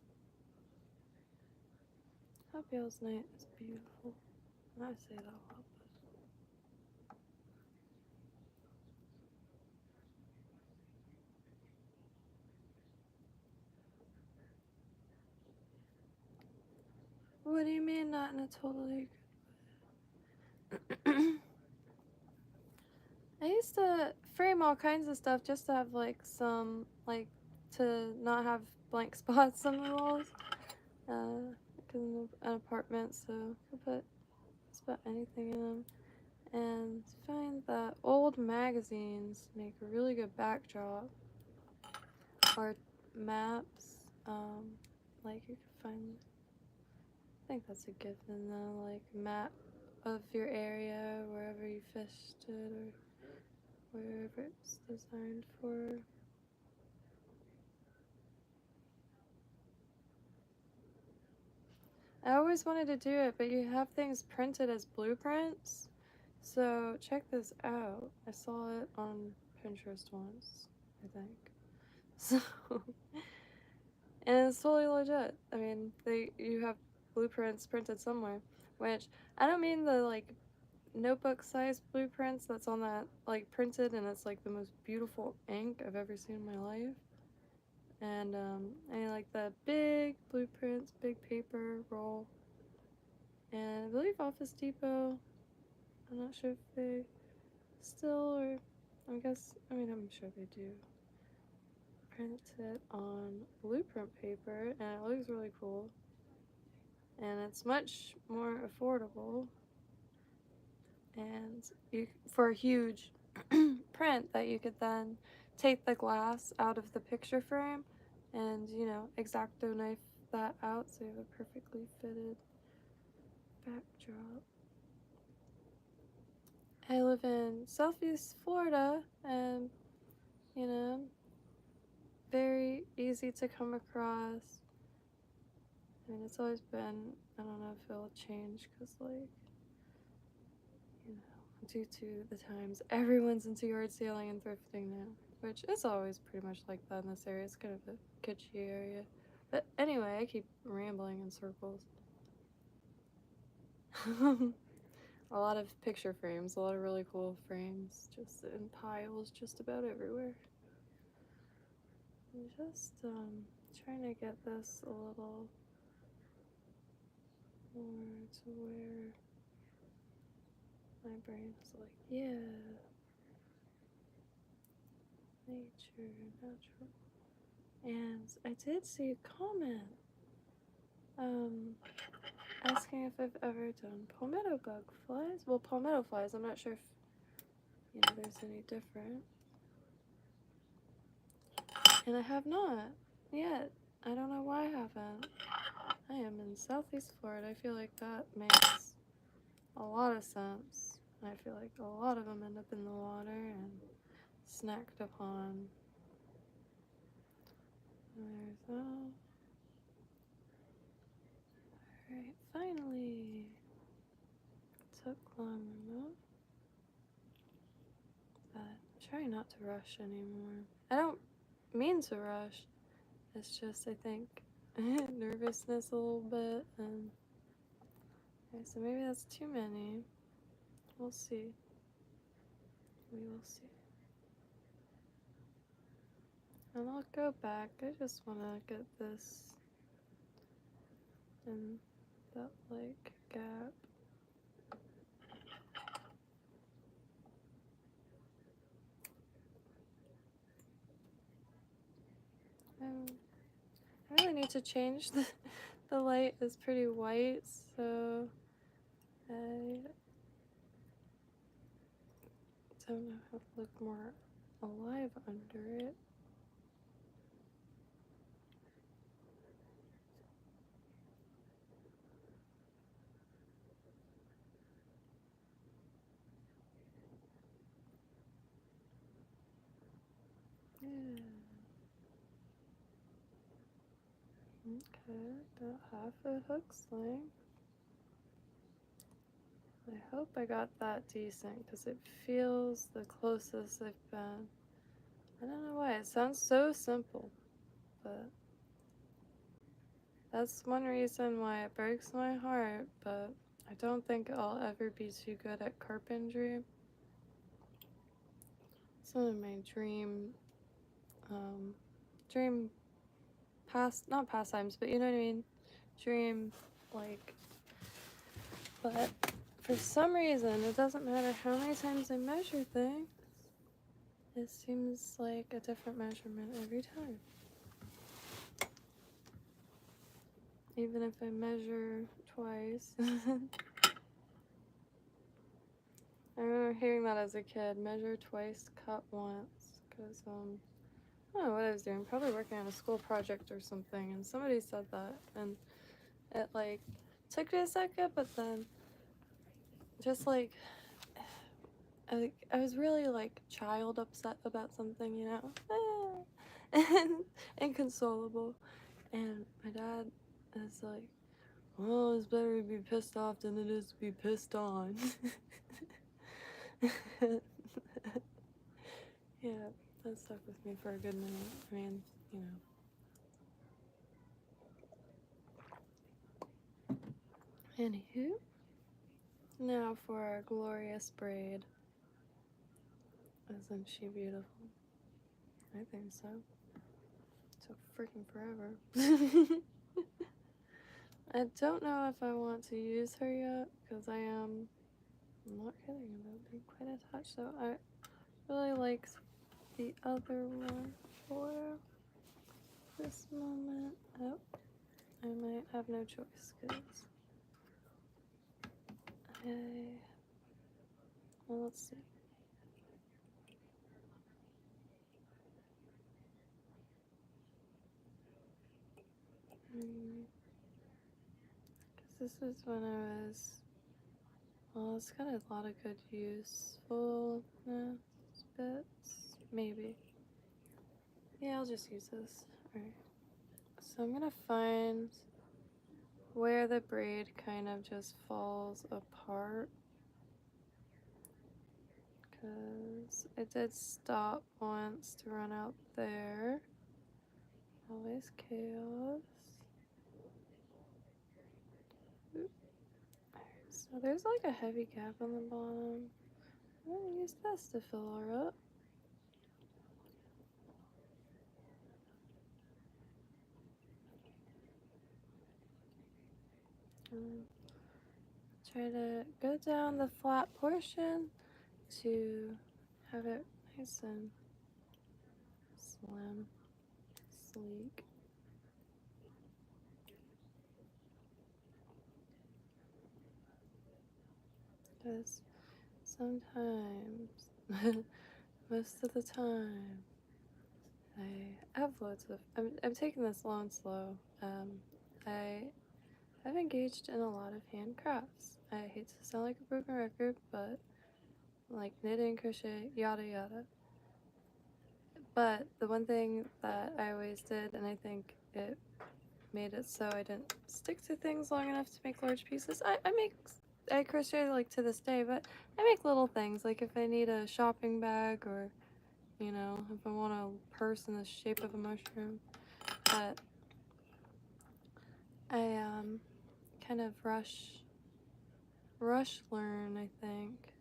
Hope y'all's night is beautiful. I say that a lot, but what do you mean not in a totally I used to frame all kinds of stuff just to have like some, like, to not have blank spots on the walls. Because in an apartment, so you could put just about anything in them. And find that old magazines make a really good backdrop, or maps. Like you could find, I think that's a given though, like map of your area, wherever you fished it, or wherever it's designed for. I always wanted to do it, but you have things printed as blueprints. So check this out. I saw it on Pinterest once, I think. So, and it's totally legit. I mean, you have blueprints printed somewhere, which I don't mean the like notebook size blueprints that's on that like printed, and it's like the most beautiful ink I've ever seen in my life. And I mean like the big blueprints, big paper roll. And I believe Office Depot, I'm not sure if they still, or I'm sure they do, print it on blueprint paper, and it looks really cool. And it's much more affordable, and for a huge print that you could then take the glass out of the picture frame and, you know, X-Acto knife that out so you have a perfectly fitted backdrop. I live in Southeast Florida, and, you know, very easy to come across. I mean, it's always been, I don't know if it'll change, because, like, you know, due to the times, everyone's into yard sailing and thrifting now, which is always pretty much like that in this area. It's kind of a kitschy area. But anyway, I keep rambling in circles. A lot of picture frames, a lot of really cool frames, just in piles just about everywhere. I'm just trying to get this a little more to where my brain is like, yeah, nature, natural. And I did see a comment asking if I've ever done palmetto bug flies. Well, palmetto flies, I'm not sure if, you know, there's any different. And I have not yet. I don't know why I haven't. I am in Southeast Florida. I feel like that makes a lot of sense. I feel like a lot of them end up in the water and snacked upon. There's that. Alright, finally. Took long enough. But try not to rush anymore. I don't mean to rush. It's just, I think, nervousness a little bit. And okay, so maybe that's too many. We'll see. We will see. And I'll go back. I just want to get this in that, like, gap. I really need to change the light is pretty white, so I don't know how to look more alive under it. Yeah. Okay, about half a hook's length. I hope I got that decent, because it feels the closest I've been. I don't know why, it sounds so simple, but that's one reason why it breaks my heart, but I don't think I'll ever be too good at carpentry. It's one of my dream not pastimes, but you know what I mean, dream, like, but for some reason, it doesn't matter how many times I measure things, It seems like a different measurement every time. Even if I measure twice. I remember hearing that as a kid, measure twice, cut once. Because, I don't know what I was doing, probably working on a school project or something, and somebody said that, and it, like, took me a second, but then just, like, I was really, like, child upset about something, you know? And inconsolable. And my dad is like, well, it's better to be pissed off than it is to be pissed on. Yeah, that stuck with me for a good minute. I mean, you know. Anywho, now for our glorious braid. Isn't she beautiful? I think so. Took freaking forever. I don't know if I want to use her yet, because I'm not kidding about being quite attached, so I really like the other one for this moment. Oh, I might have no choice, because well, let's see. Because this is when I was, well, it's got a lot of good usefulness bits, maybe. Yeah, I'll just use this. Alright. So I'm gonna find where the braid kind of just falls apart. Because it did stop once to run out there. Always chaos. So there's like a heavy gap on the bottom. I'm gonna use this to fill her up. Try to go down the flat portion to have it nice and slim, sleek. Because sometimes, most of the time, I have loads of. I'm taking this low and slow. I've engaged in a lot of handcrafts. I hate to sound like a broken record, but like knitting, crochet, yada yada. But the one thing that I always did, and I think it made it so I didn't stick to things long enough to make large pieces. I crochet like to this day, but I make little things like if I need a shopping bag or, you know, if I want a purse in the shape of a mushroom. But I kind of rush learn, I think.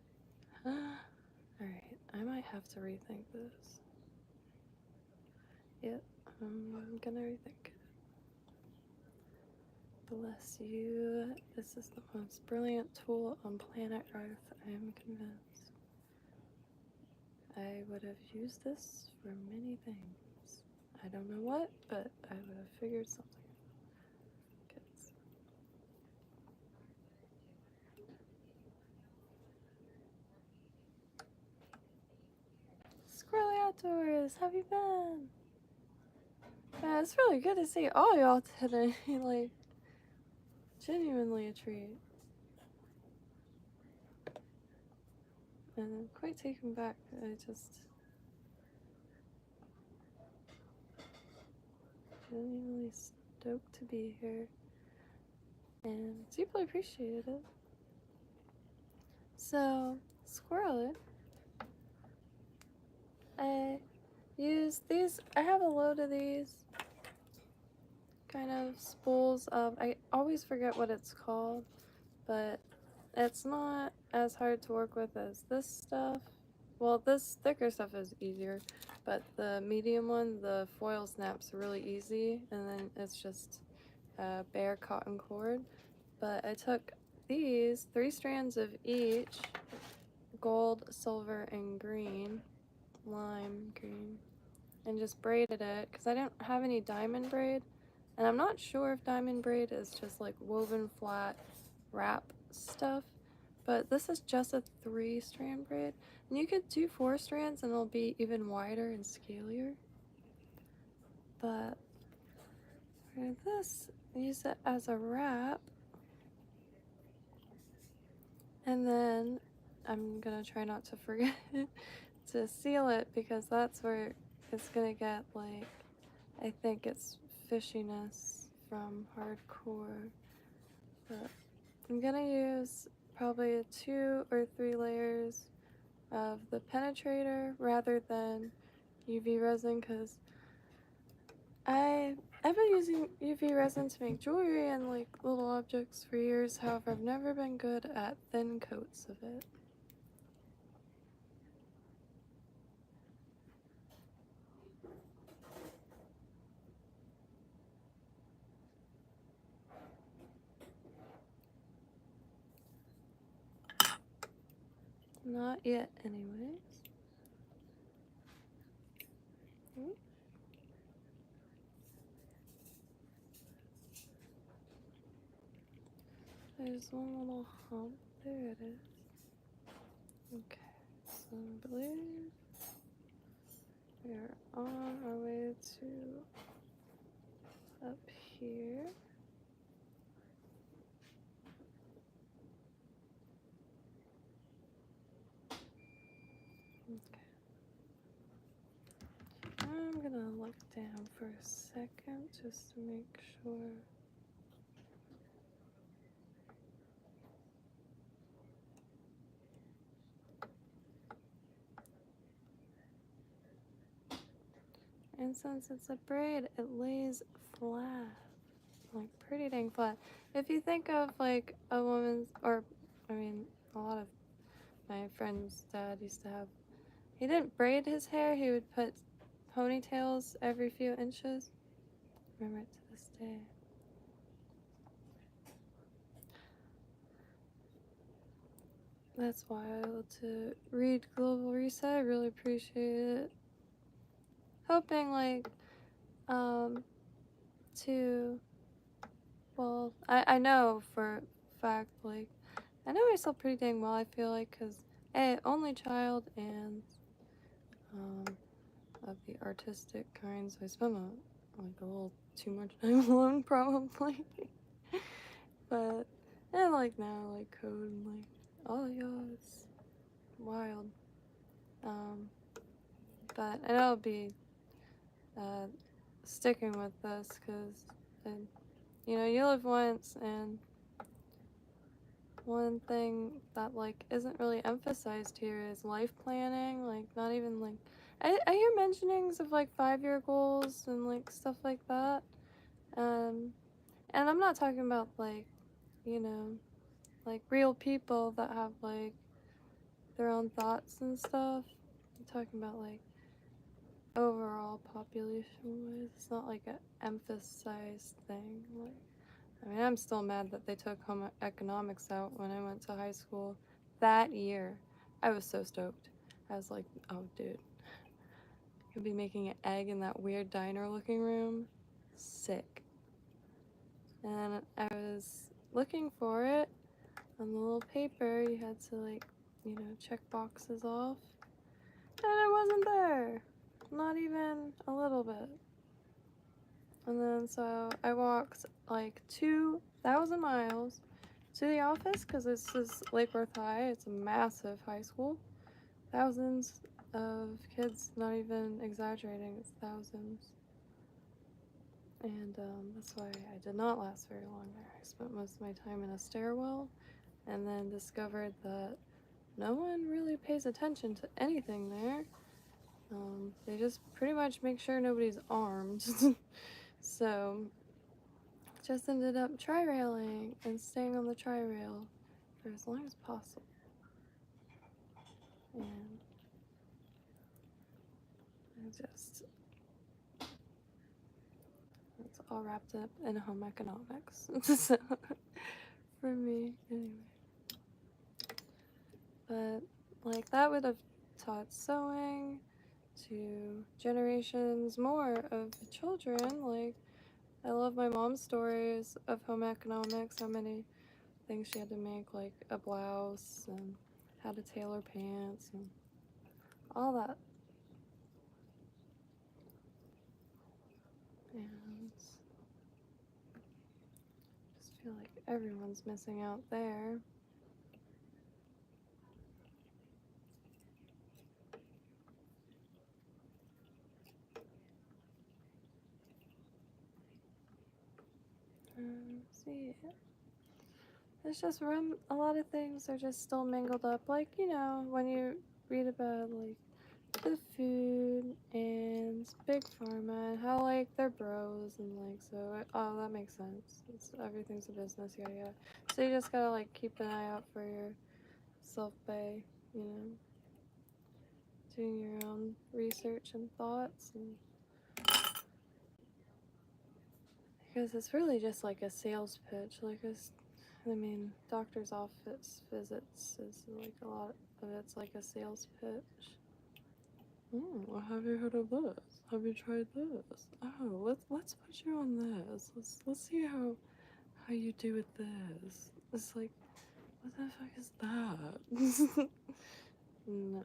Alright, I might have to rethink this. Yep, I'm gonna rethink it. Bless you. This is the most brilliant tool on planet Earth, I am convinced. I would have used this for many things. I don't know what, but I would have figured something out. Kids. Squirrely Outdoors, how have you been? Yeah, it's really good to see all y'all today. Like, genuinely a treat. And I'm quite taken back. I just genuinely stoked to be here and deeply appreciate it. So, Squirrely, I use these. I have a load of these kind of spools of, I always forget what it's called, but it's not as hard to work with as this stuff. Well, this thicker stuff is easier, but the medium one, the foil snaps really easy, and then it's just bare cotton cord. But I took these 3 strands of each, gold, silver, and green, lime green and just braided it because I didn't have any diamond braid. And I'm not sure if diamond braid is just like woven flat wrap stuff, but this is just a 3-strand braid. And you could do 4 strands and it'll be even wider and scalier. But for this, use it as a wrap. And then I'm gonna try not to forget to seal it because that's where it's gonna get like, I think it's fishiness from hardcore. But I'm gonna use probably 2 or 3 layers of the penetrator rather than UV resin because I've been using UV resin to make jewelry and like little objects for years. However, I've never been good at thin coats of it. Not yet, anyways. There's one little hump. There it is. Okay, so I believe we are on our way to up here. Okay. I'm gonna look down for a second just to make sure. And since it's a braid, it lays flat, like pretty dang flat. If you think of like a woman's, or I mean, a lot of my friend's dad used to have, he didn't braid his hair, he would put ponytails every few inches. I remember it to this day. That's wild to read Global Reset. I really appreciate it. Hoping like to, well, I know for a fact, like, I know myself pretty dang well, I feel like, because only child and of the artistic kind, so I spend a little too much time alone probably. But and like now like code and like, oh yeah, it's wild. But I know I'll be sticking with this because you know, you live once, and one thing that like isn't really emphasized here is life planning. Like, not even like I hear mentionings of like 5-year goals and like stuff like that. And I'm not talking about like, you know, like real people that have like their own thoughts and stuff. I'm talking about like overall population wise. It's not like an emphasized thing. Like, I mean, I'm still mad that they took home economics out when I went to high school that year. I was so stoked. I was like, oh, dude, you'll be making an egg in that weird diner looking room. Sick. And I was looking for it on the little paper. You had to, like, you know, check boxes off. And it wasn't there. Not even a little bit. And then so I walked like 2,000 miles to the office because this is Lake Worth High. It's a massive high school. Thousands of kids, not even exaggerating, it's thousands. And that's why I did not last very long there. I spent most of my time in a stairwell and then discovered that no one really pays attention to anything there. They just pretty much make sure nobody's armed. So just ended up tri-railing and staying on the tri-rail for as long as possible. And it's all wrapped up in home economics. So, for me, anyway. But like that would have taught sewing, to generations more of children. Like, I love my mom's stories of home economics, how many things she had to make, like a blouse and how to tailor pants and all that. And just feel like everyone's missing out there. See, it's just a lot of things are just still mingled up. Like, you know, when you read about like the food and big pharma and how like they're bros and like oh, that makes sense. Everything's a business, yeah, yeah. So you just gotta like keep an eye out for yourself by, you know, doing your own research and thoughts, and because it's really just like a sales pitch. Like I mean, doctor's office visits is like a lot of it's like a sales pitch. Oh, have you heard of this? Have you tried this? Oh, let's put you on this. Let's see how you do with this. It's like, what the fuck is that? No.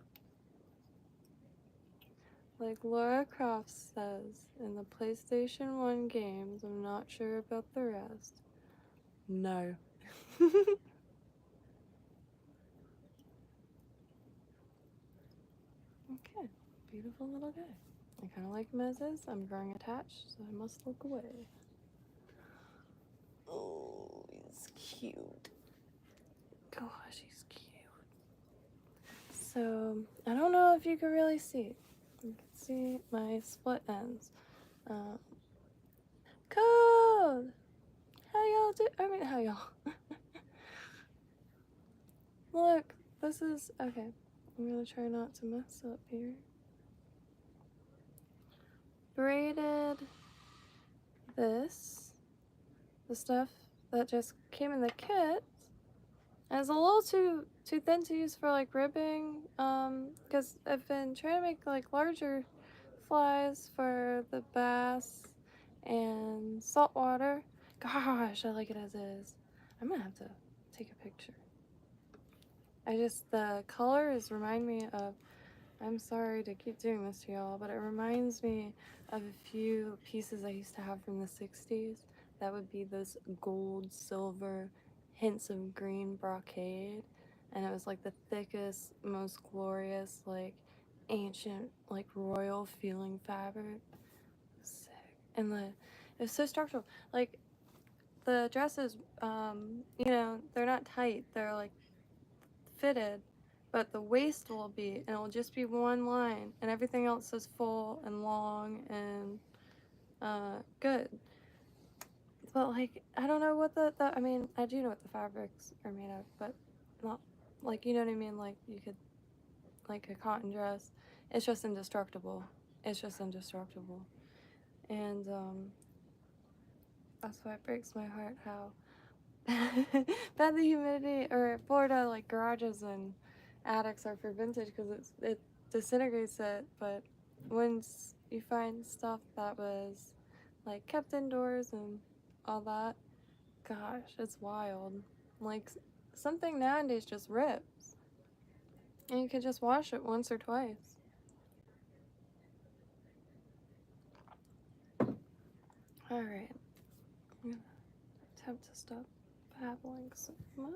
Like Laura Croft says in the PlayStation 1 games, I'm not sure about the rest. No. Okay, beautiful little guy. I kind of like him as is. I'm growing attached, so I must look away. Oh, he's cute. Gosh, he's cute. So, I don't know if you can really see. You can see my split ends. Code! How y'all do? I mean, how y'all? Look, this is, okay. I'm gonna try not to mess up here. Braided this, the stuff that just came in the kit, and it's a little too thin to use for like ribbing, because I've been trying to make like larger flies for the bass and saltwater. Gosh, I like it as is. I'm gonna have to take a picture. The colors remind me of, I'm sorry to keep doing this to y'all, but it reminds me of a few pieces I used to have from the 60s. That would be this gold, silver, hints of green brocade. And it was like the thickest, most glorious, like ancient, like royal feeling fabric. Sick. And it was so structural. Like the dresses, you know, they're not tight, they're like fitted, but the waist will be, and it'll just be one line, and everything else is full and long and good. But like, I don't know what I mean, I do know what the fabrics are made of, but not like, you know what I mean? Like you could, like a cotton dress, it's just indestructible. It's just indestructible. And that's why it breaks my heart how bad the humidity or Florida like garages and attics are for vintage, because it disintegrates it. But once you find stuff that was like kept indoors and all that, gosh, it's wild. Like something nowadays just rips, and you could just wash it once or twice. All right, I'm gonna attempt to stop babbling so much.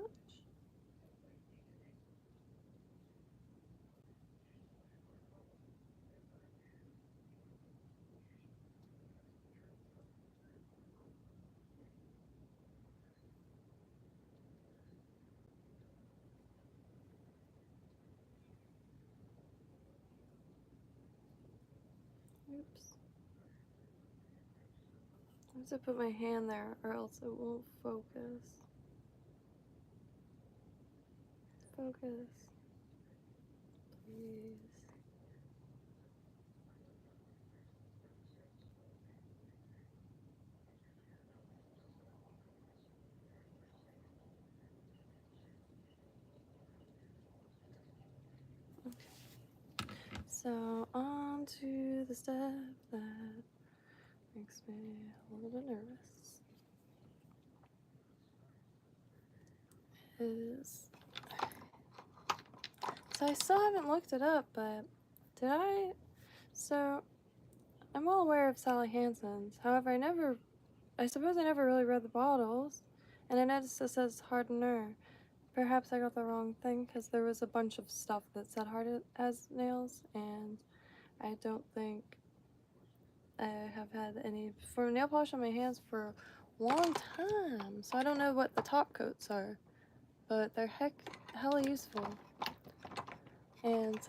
Oops. I have to put my hand there or else it won't focus. Focus. Please. Okay. So, come to the step that makes me a little bit nervous. So I still haven't looked it up, but did I? So I'm well aware of Sally Hansen's. However, I suppose I never really read the bottles, and I noticed it says hardener. Perhaps I got the wrong thing because there was a bunch of stuff that said hard as nails, and I don't think I have had any for nail polish on my hands for a long time, so I don't know what the top coats are, but they're hella useful. And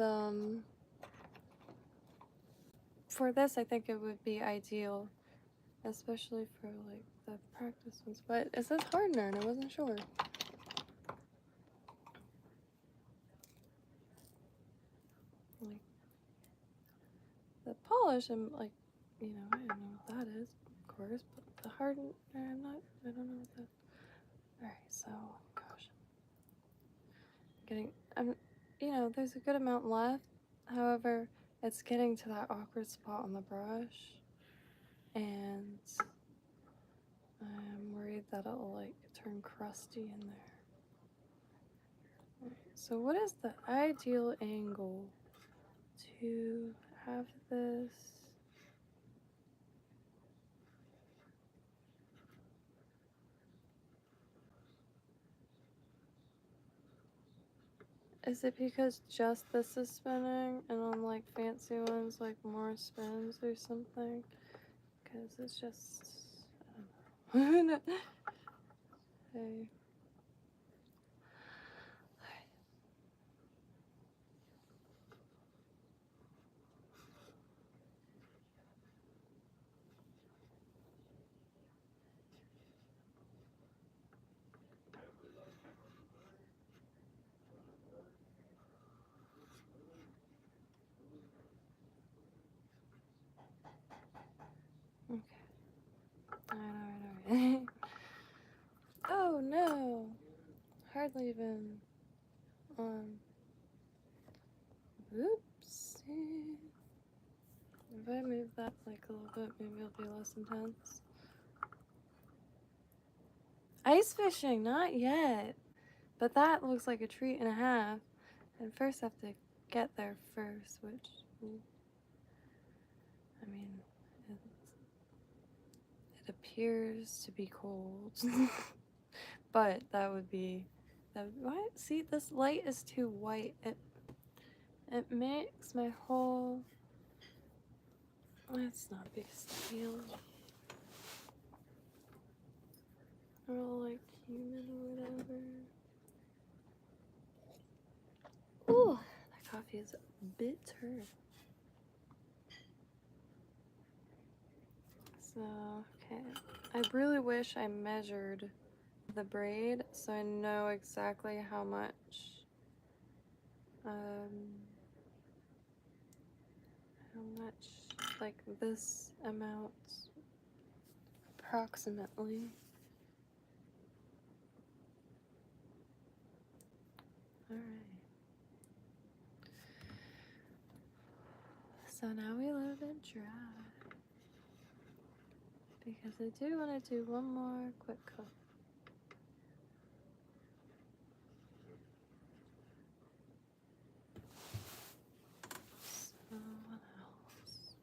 for this, I think it would be ideal, especially for like the practice ones. But it says hardener, and I wasn't sure. Like the polish, I'm like, you know, I don't know what that is, of course. But the hardener, I don't know what that. All right, so gosh, you know, there's a good amount left. However, it's getting to that awkward spot on the brush, and I'm worried that it'll like turn crusty in there. Right, so what is the ideal angle to have this? Is it because just this is spinning and on like fancy ones like more spins or something? Because it's just, I don't know. Hey. Okay. Alright. Oh no! Hardly even. Oopsie. If I move that like a little bit, maybe it'll be less intense. Ice fishing, not yet. But that looks like a treat and a half. And first I have to get there first, which, I mean, it appears to be cold. But that would be, what? See, this light is too white. It makes my whole, that's not a big deal. Or like human or whatever. Ooh, that coffee is bitter. So, okay. I really wish I measured the braid so I know exactly how much like this amount approximately. All right. So now we let it dry because I do want to do one more quick coat. So what else?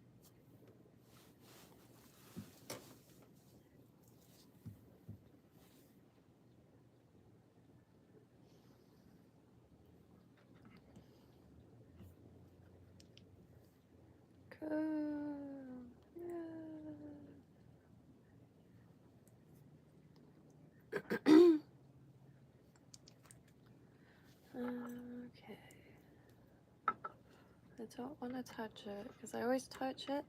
Cool. Yeah. Okay. I don't want to touch it because I always touch it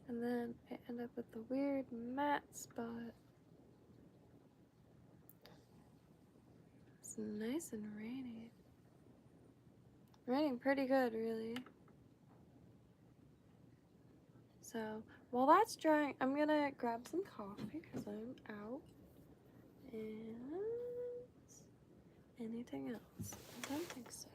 and then I end up with the weird matte spot. It's nice and rainy. Raining pretty good, really. So while that's drying, I'm gonna grab some coffee because I'm out. And anything else? I don't think so.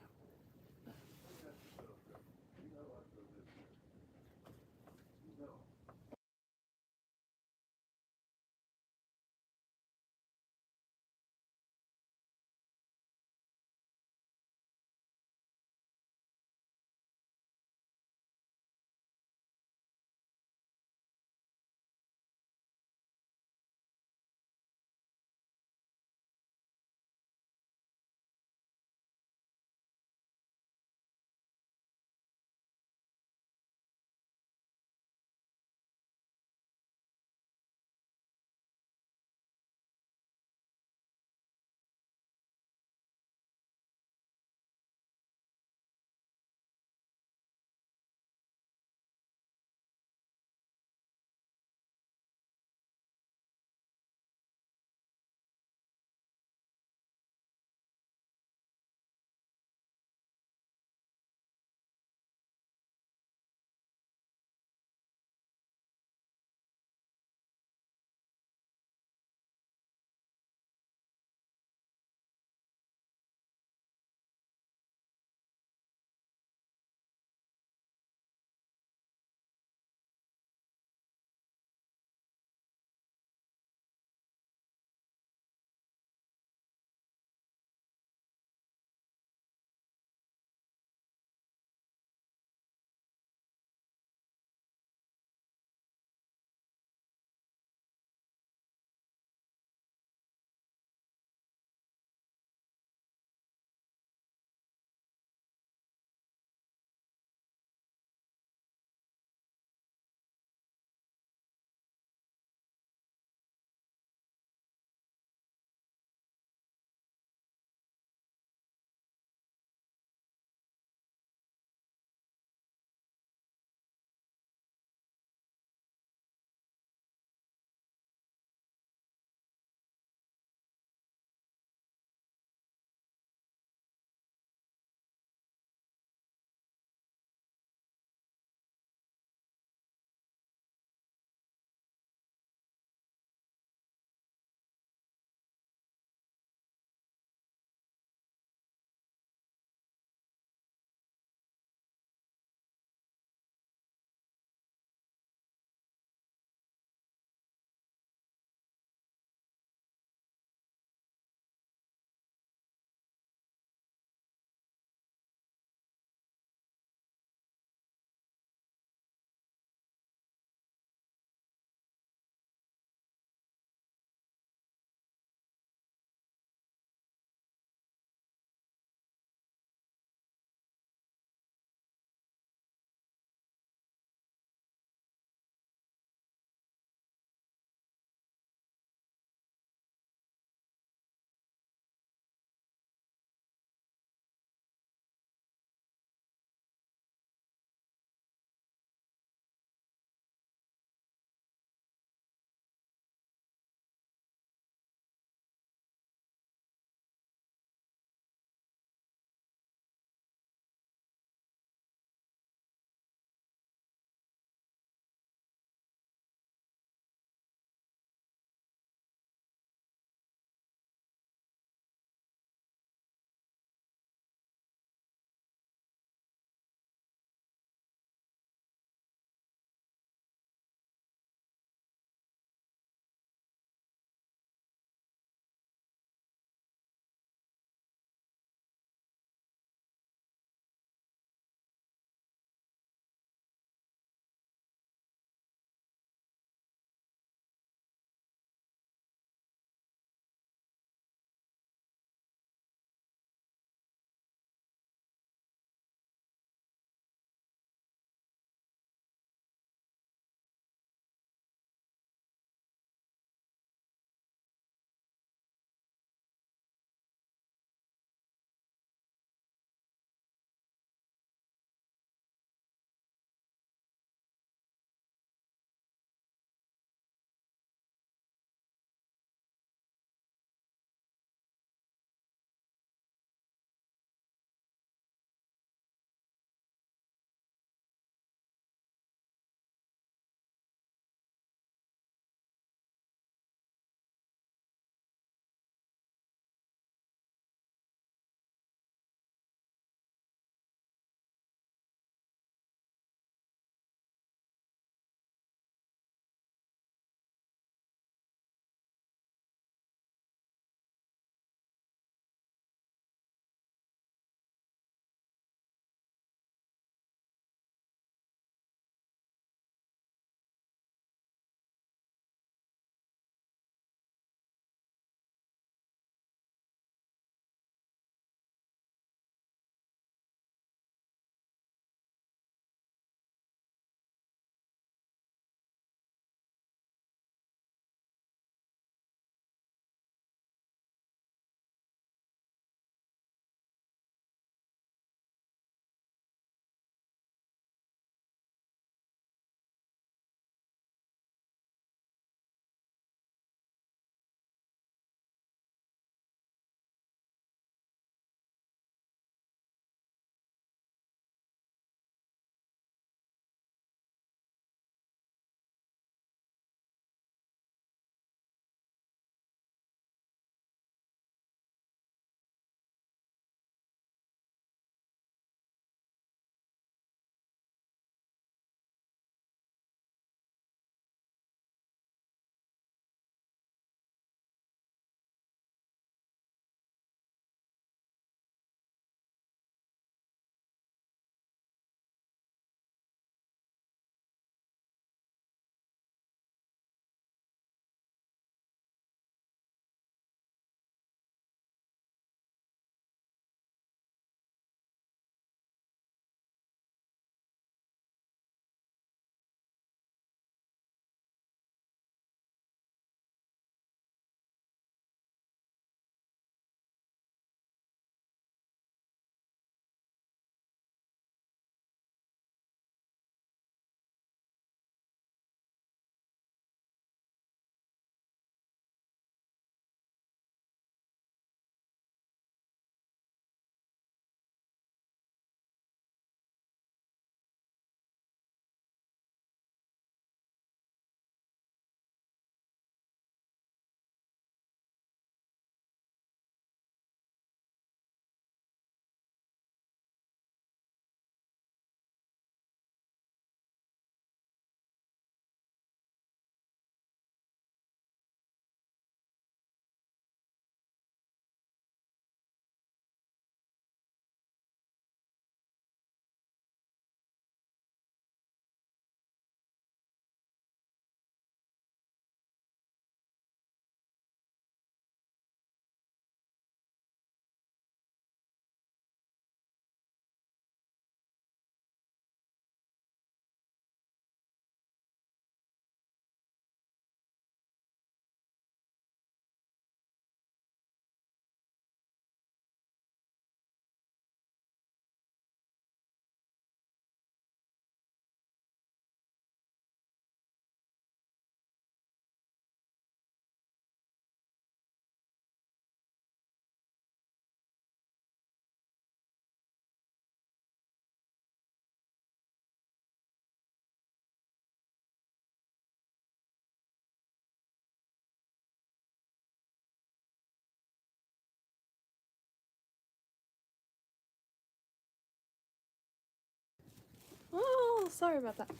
Oh, sorry about that.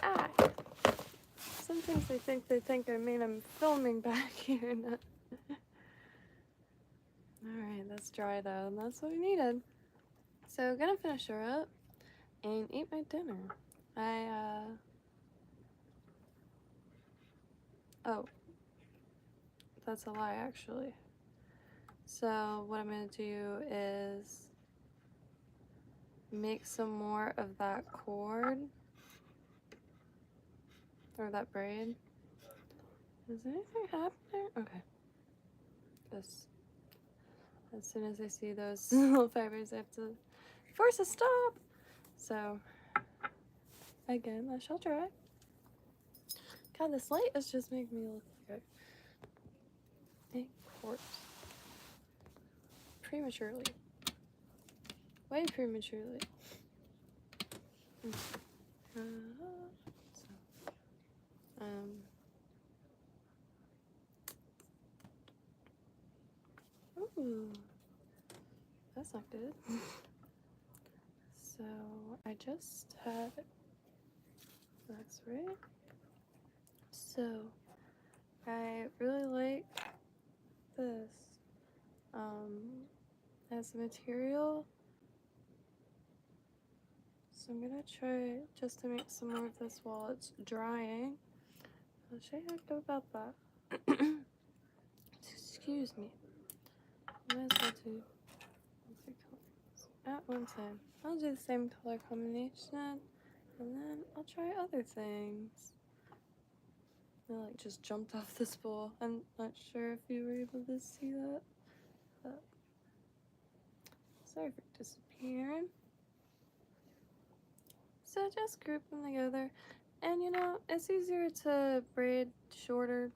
Ah. Sometimes they think I mean I'm filming back here. Alright, that's dry though, and that's what we needed. So, gonna finish her up and eat my dinner. Oh, that's a lie actually. So, what I'm gonna do is make some more of that cord or that braid. Is anything happening? Okay. Just as soon as I see those little fibers, I have to force a stop. So, again, I shall try. God, this light is just making me look like a corpse. Prematurely. Way prematurely. Ooh, that's not good. So I just had, that's right. So I really like this as a material. So I'm gonna try just to make some more of this while it's drying. I'll show you how to go about that. Excuse me. Might as well do multi-colors at one time. I'll do the same color combination, and then I'll try other things. I like just jumped off the spool. I'm not sure if you were able to see that, but sorry for disappearing. So just group them together, and you know, it's easier to braid shorter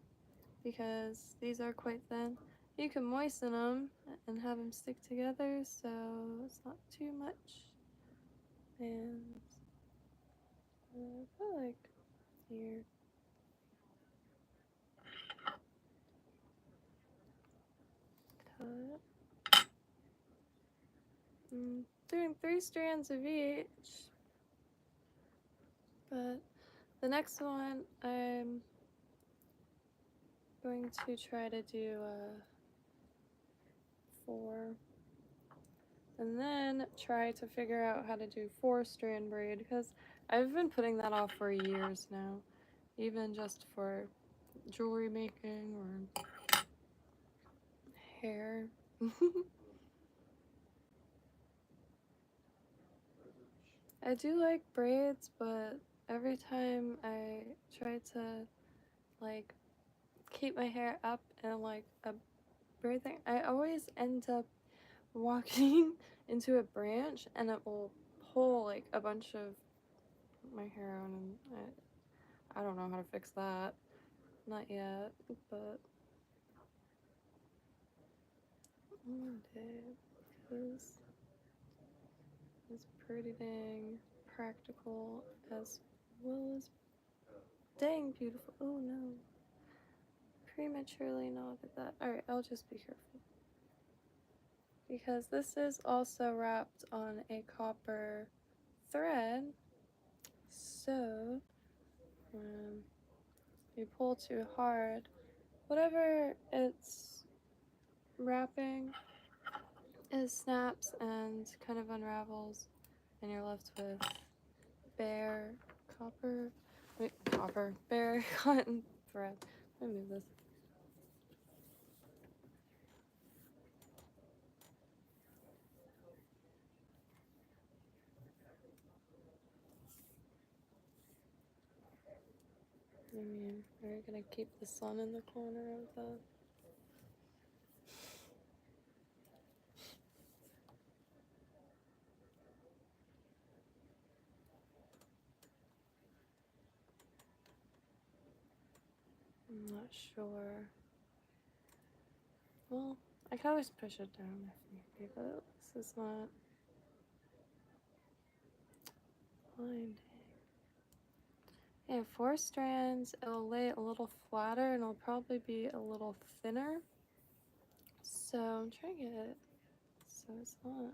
because these are quite thin. You can moisten them and have them stick together, so it's not too much. And I feel like here. Cut. Doing 3 strands of each, but the next one I'm going to try to do 4, and then try to figure out how to do 4-strand braid, because I've been putting that off for years now, even just for jewelry making or hair. I do like braids, but every time I try to like keep my hair up and like a braid thing, I always end up walking into a branch and it will pull like a bunch of my hair on, and I don't know how to fix that. Not yet, but one day, because it's pretty dang practical as well as dang beautiful. Oh no. Prematurely knotted that. Alright, I'll just be careful. Because this is also wrapped on a copper thread. So, if you pull too hard, whatever it's wrapping, it snaps and kind of unravels, and you're left with bare bare cotton thread. Let me move this. I mean, are you gonna keep the sun in the corner of the... I'm not sure. Well, I can always push it down if need be, but this is not blinding. Yeah, 4 strands, it'll lay a little flatter and it'll probably be a little thinner. So I'm trying to get it so it's not.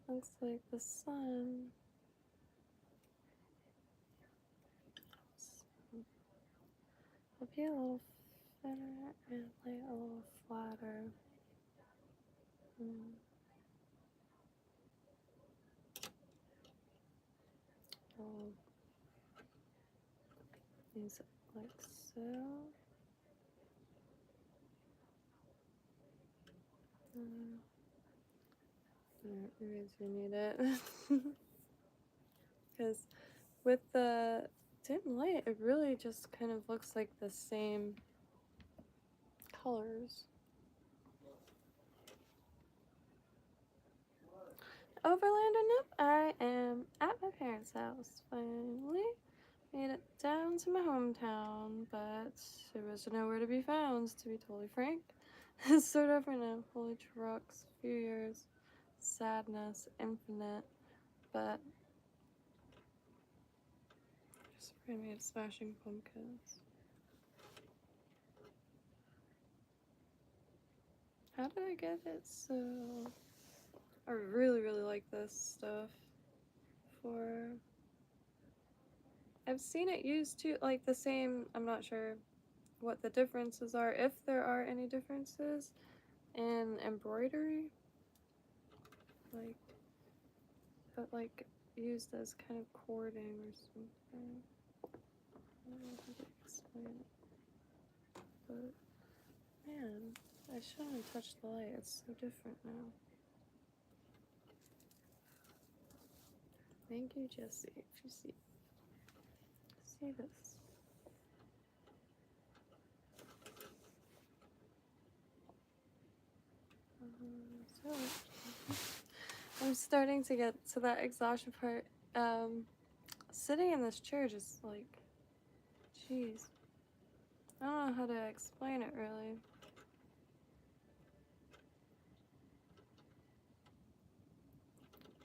Looks like the sun be a little thinner and lay a little flatter. I'll use it like so. I do need it. Because with the dim light, it really just kind of looks like the same colors. Overland and Nope, I am at my parents' house. Finally made it down to my hometown, but there was nowhere to be found, to be totally frank. It's so different now. Holy trucks, few years, sadness, infinite, but just really made Smashing Pumpkins. How did I get it so... I really, really like this stuff for... I've seen it used too, like the same, I'm not sure what the differences are, if there are any differences in embroidery. Like, but like used as kind of cording or something. I don't know how to explain it. But, man, I shouldn't touch the light, it's so different now. Thank you, Jesse, if you see this. So I'm starting to get to that exhaustion part. Sitting in this chair just like, jeez. I don't know how to explain it really.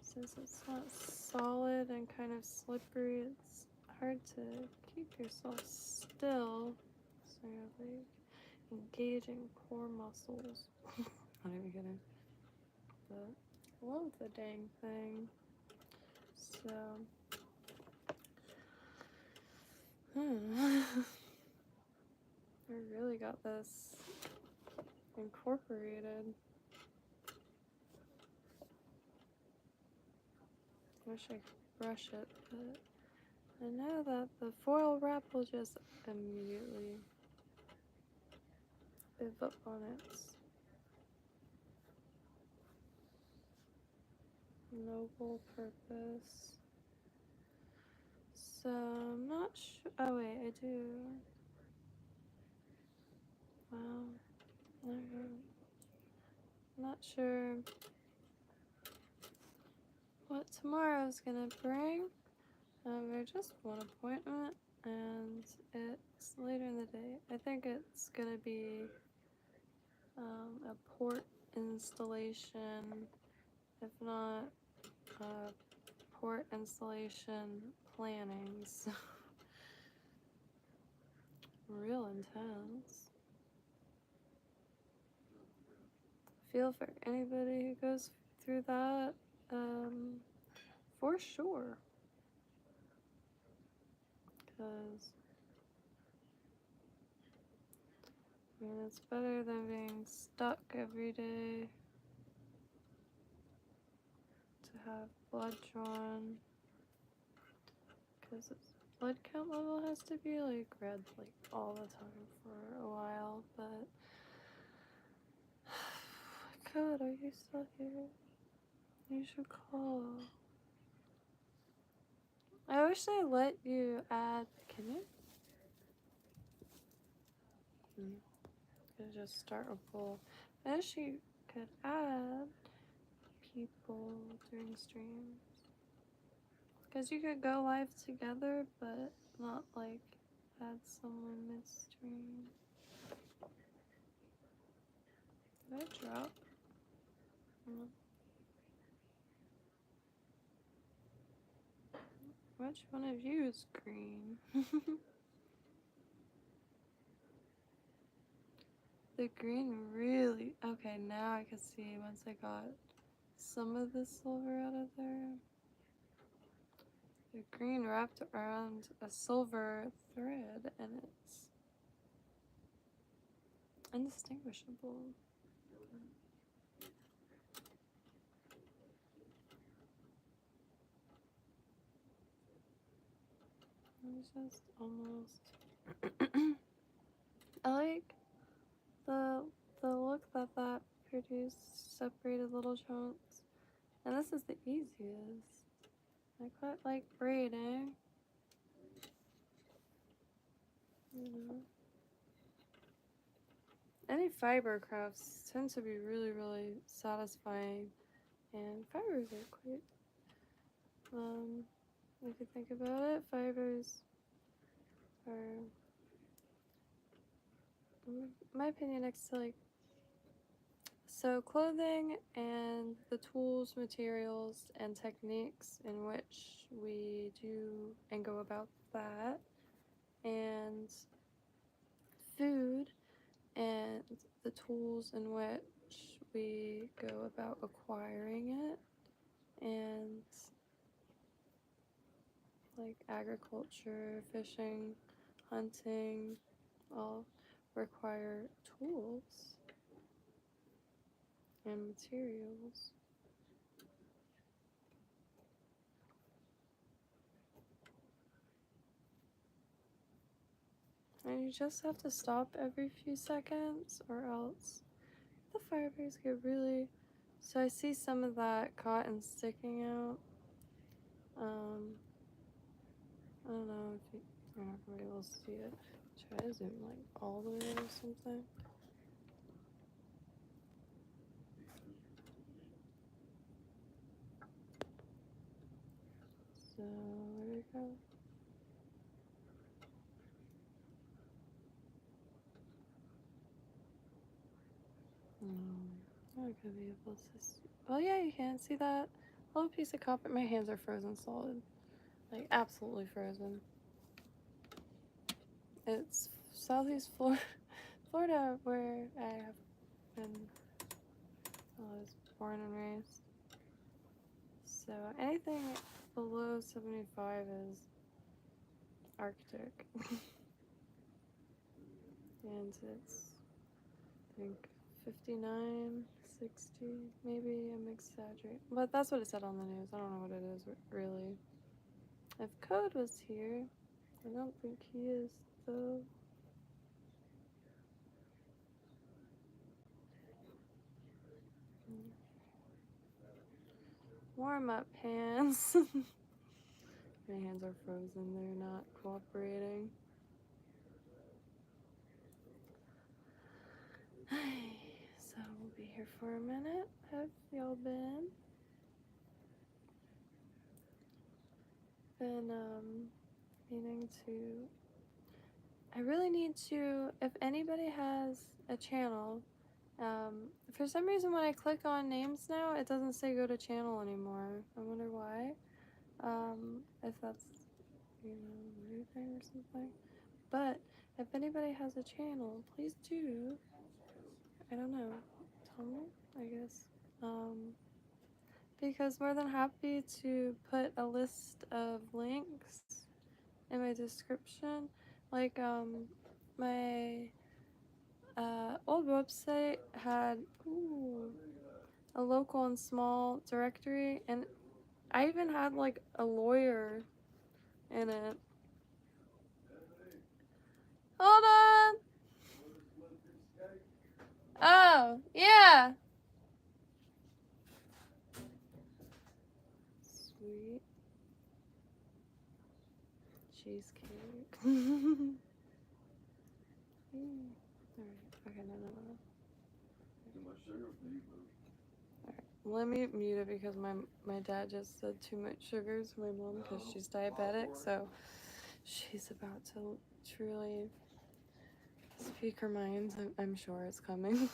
Since it's not solid and kind of slippery, it's hard to keep yourself still. So you're like engaging core muscles. Not even kidding. But I love the dang thing. So I really got this incorporated. I wish I could brush it, but I know that the foil wrap will just immediately live up on its noble purpose. So I'm not sure. Oh wait, I do. Wow. I'm not sure what tomorrow's gonna bring. I just one appointment, and it's later in the day. I think it's gonna be a port installation, if not port installation planning. So real intense. Feel for anybody who goes through that, for sure. Because, I mean, it's better than being stuck every day to have blood drawn. Because its blood count level has to be like red like all the time for a while, but God, are you still here? You should call. I wish they let you add. Can you? Could just start a poll. I wish you could add people during streams. Because you could go live together, but not like add someone mid-stream. Did I drop? Which one of you is green? The green really... Okay, now I can see once I got some of the silver out of there. The green wrapped around a silver thread, and it's indistinguishable. It's just almost. I like the look that produced separated little chunks, and this is the easiest. I quite like braiding. You know, any fiber crafts tend to be really satisfying, and fibers are quite. If you think about it, fibers are, in my opinion, next to like. So clothing and the tools, materials, and techniques in which we do and go about that, and food and the tools in which we go about acquiring it, and like agriculture, fishing, hunting, all require tools and materials. And you just have to stop every few seconds or else the fibers get really. So I see some of that cotton sticking out. I don't know if you're not gonna be able to see it. Try to zoom like all the way or something. So there we go. I'm not gonna be able to see. Well, yeah, you can see that little piece of copper. My hands are frozen solid, like absolutely frozen. It's Southeast Florida, where I have been. I was born and raised. So anything below 75 is Arctic. And it's, I think, 59, 60, maybe I'm exaggerating. But that's what it said on the news. I don't know what it is really. If Code was here, I don't think he is though. Warm up hands. My hands are frozen, they're not cooperating. So we'll be here for a minute. Have y'all been? Meaning to. I really need to. If anybody has a channel, for some reason when I click on names now, it doesn't say go to channel anymore. I wonder why. If that's, you know, a new thing or something. But if anybody has a channel, please do. I don't know. Tell me, I guess. Because more than happy to put a list of links in my description. Like, my old website had a local and small directory, and I even had like a lawyer in it. Hold on! Oh, yeah! Sweet. Cheesecake. Alright, okay, no. Too much sugar for you, boo. Alright, let me mute it because my dad just said too much sugar to my mom because she's diabetic, so she's about to truly speak her mind. I'm sure it's coming.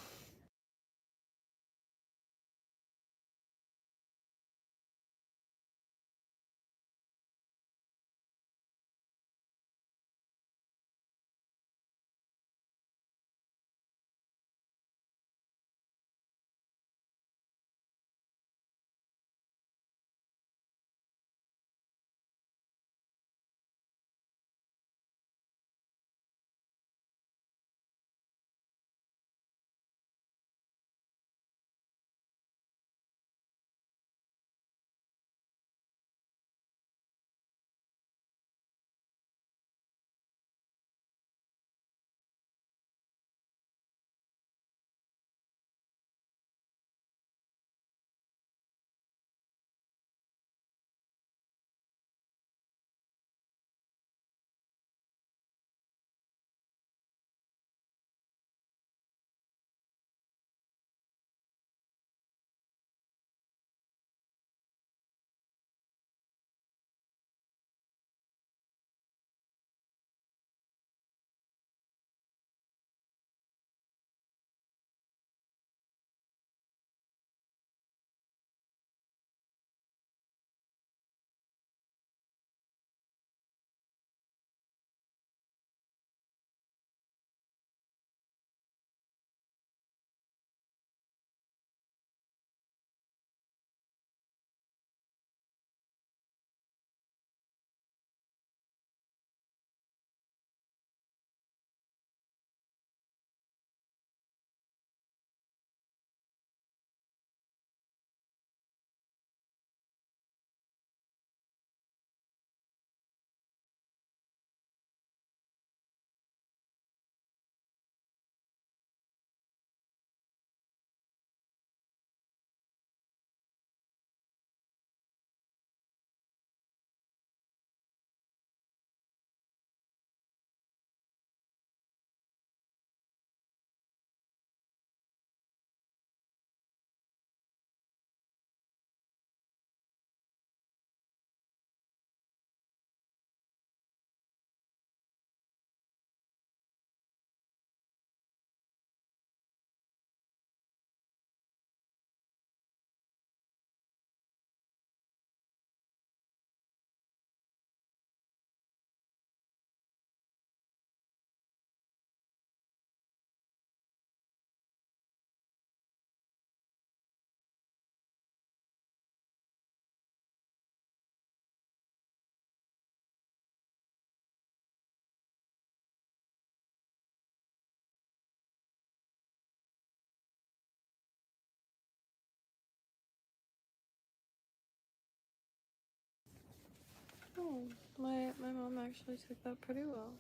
Oh, my mom actually took that pretty well.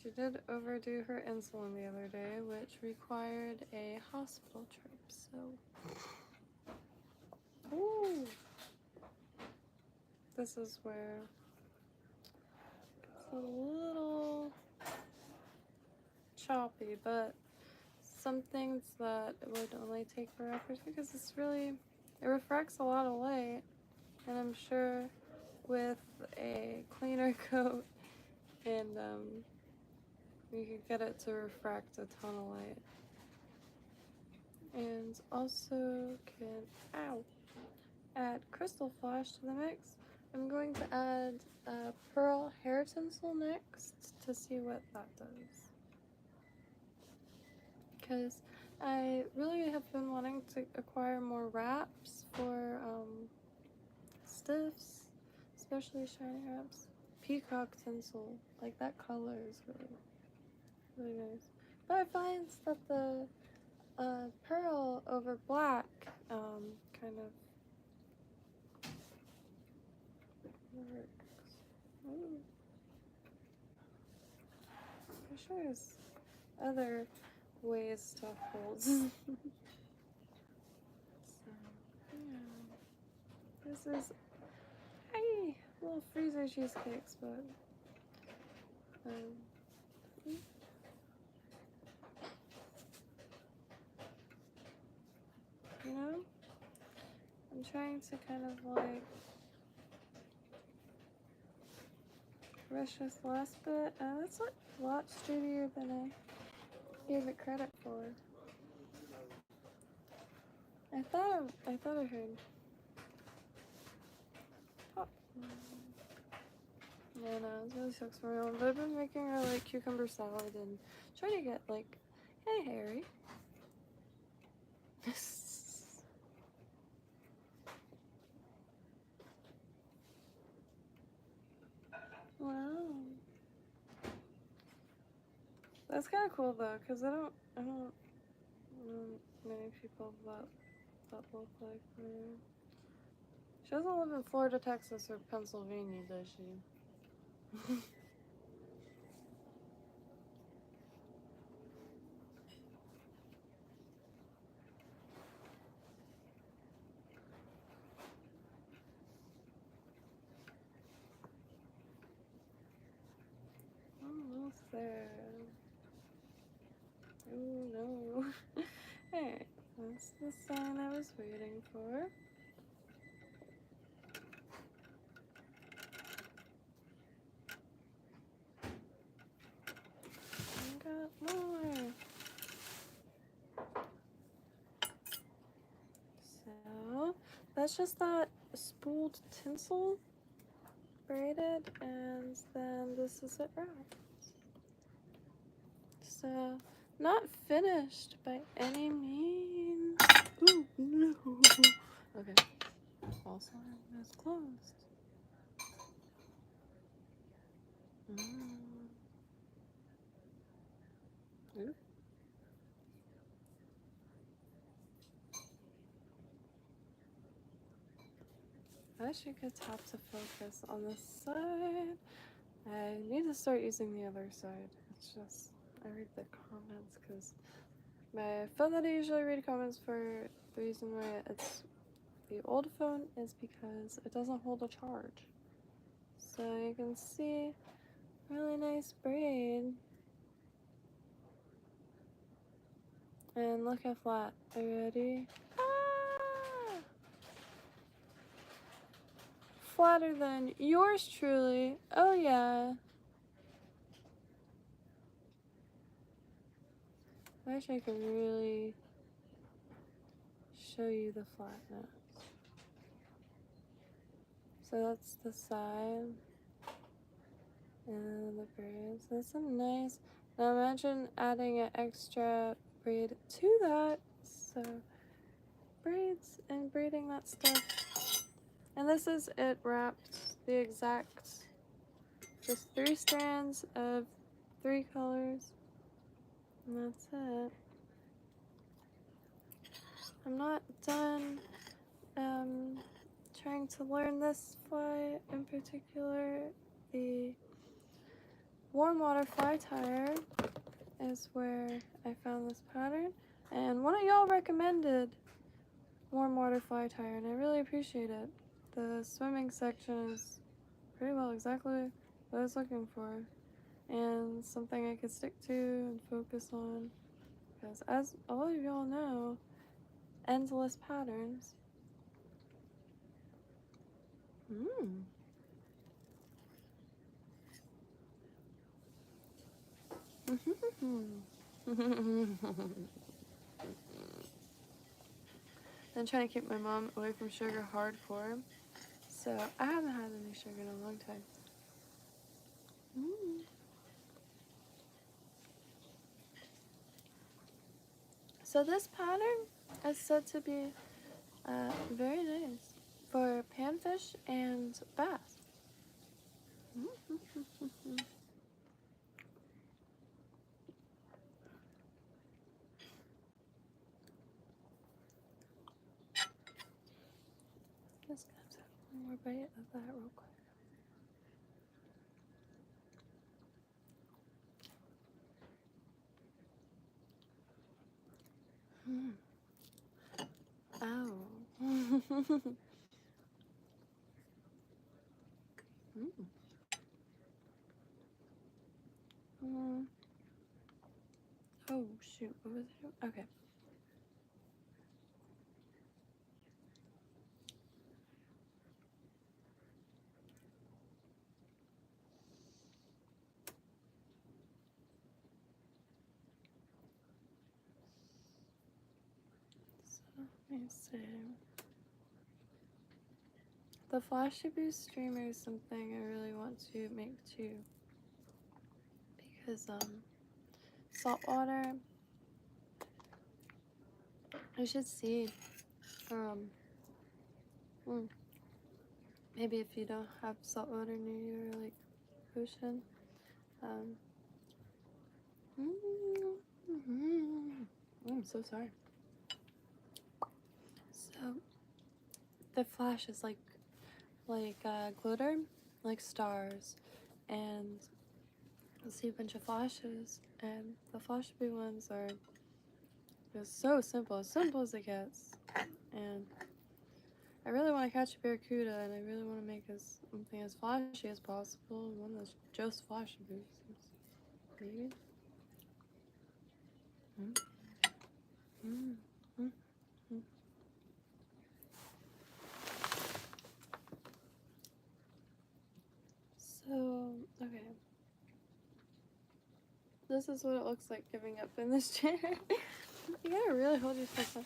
She did overdo her insulin the other day, which required a hospital trip, so... Ooh! This is where it's a little choppy, but some things that would only take forever because it's really... It refracts a lot of light, and I'm sure with a cleaner coat and you could get it to refract a ton of light. And also can add crystal flash to the mix. I'm going to add pearl hair tinsel next to see what that does. Because I really have been wanting to acquire more wraps for stiffs, especially shiny wraps. Peacock tinsel, like that color is really nice. But I find that the pearl over black kind of works. Ooh. I'm sure there's other ways to hold. So, yeah. This is little freezer cheesecakes, but you know, I'm trying to kind of like rush this last bit. That's a lot sturdier than I gave it credit for. I thought I heard pop. Yeah, no, it really sucks for me. But I've been making her like cucumber salad and trying to get like, hey Harry. Wow. That's kind of cool though, cause I don't know many people that look like her. She doesn't live in Florida, Texas, or Pennsylvania, does she? Almost there. Oh no. Alright, that's the sign I was waiting for. I got more. So, that's just that spooled tinsel braided, and then this is it wrapped. So, not finished by any means. Ooh, no. Okay. False alarm is closed. Ooh. I wish I could tap to focus on this side. I need to start using the other side. It's just, I read the comments because my phone that I usually read comments for, the reason why it's the old phone is because it doesn't hold a charge. So you can see really nice braid. And look how flat. Are you ready? Ah! Flatter than yours truly. Oh yeah. I wish I could really show you the flatness. So that's the side and the braids. That's a nice. Now imagine adding an extra braid to that. So braids and braiding that stuff. And this is it wrapped the exact, just 3 strands of 3 colors. And that's it. I'm not done trying to learn this fly in particular. The warm water fly tire is where I found this pattern, and one of y'all recommended warm water fly tire, and I really appreciate it. The swimming section is pretty well exactly what I was looking for, and something I could stick to and focus on, because as all of y'all know, endless patterns. I'm trying to keep my mom away from sugar hardcore, so I haven't had any sugar in a long time. So this pattern is said to be very nice for panfish and bass. Just gonna have one more bite of that real quick. Ow. Oh shoot, what was it? Okay. So let me see. The Flashy Boost streamer is something I really want to make too, because salt water, I should see maybe if you don't have salt water near you, or like ocean, I'm so sorry. So the flash is like glitter, like stars, and you'll see a bunch of flashes, and the Flashy ones are just so simple as it gets. And I really want to catch a barracuda, and I really want to make something as flashy as possible, and one that's just Flashy Boosts, maybe. So, okay. This is what it looks like giving up in this chair. You gotta really hold yourself up.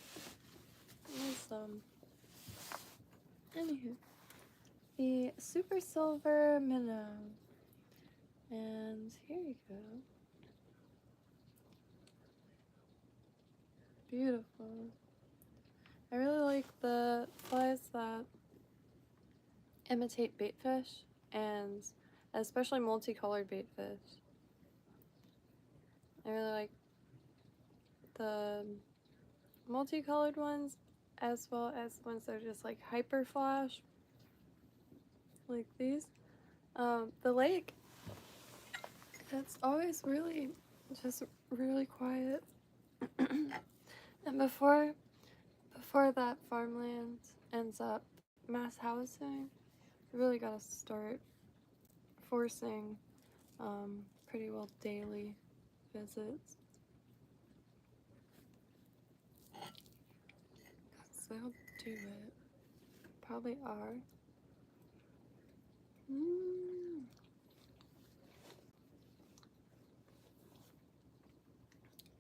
Anywho. The Super Silver Minnow. And here you go. Beautiful. I really like the flies that imitate baitfish, and especially multicolored baitfish. I really like the multicolored ones, as well as ones that are just like hyper flash, like these. The lake, it's always just really quiet. And before that farmland ends up mass housing, we really gotta start forcing pretty well daily visits. Cause they'll do it. Probably are.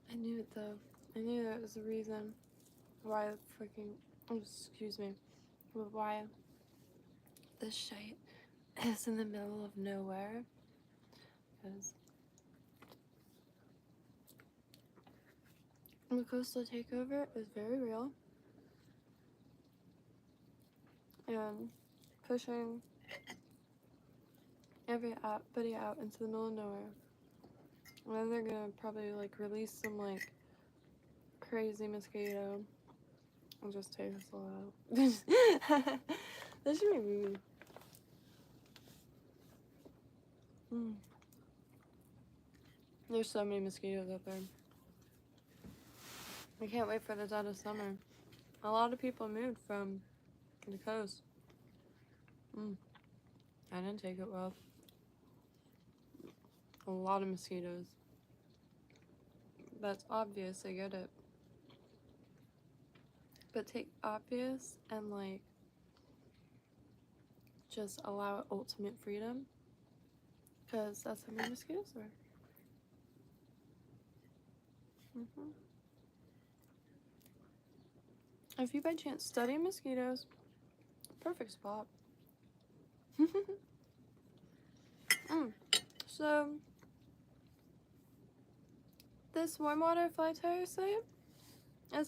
I knew it though. I knew that was the reason why why this shite is in the middle of nowhere. Because the coastal takeover is very real, and pushing everybody out into the middle of nowhere. And then they're gonna probably like release some like crazy mosquito and just take us all out. This should be rude. There's so many mosquitoes out there. I can't wait for the dead of summer. A lot of people moved from the coast. I didn't take it well. A lot of mosquitoes. That's obvious, I get it. But take obvious and like just allow it ultimate freedom. Because that's how many mosquitoes are. If you by chance study mosquitoes, perfect spot. So, this warm water fly tire site, I've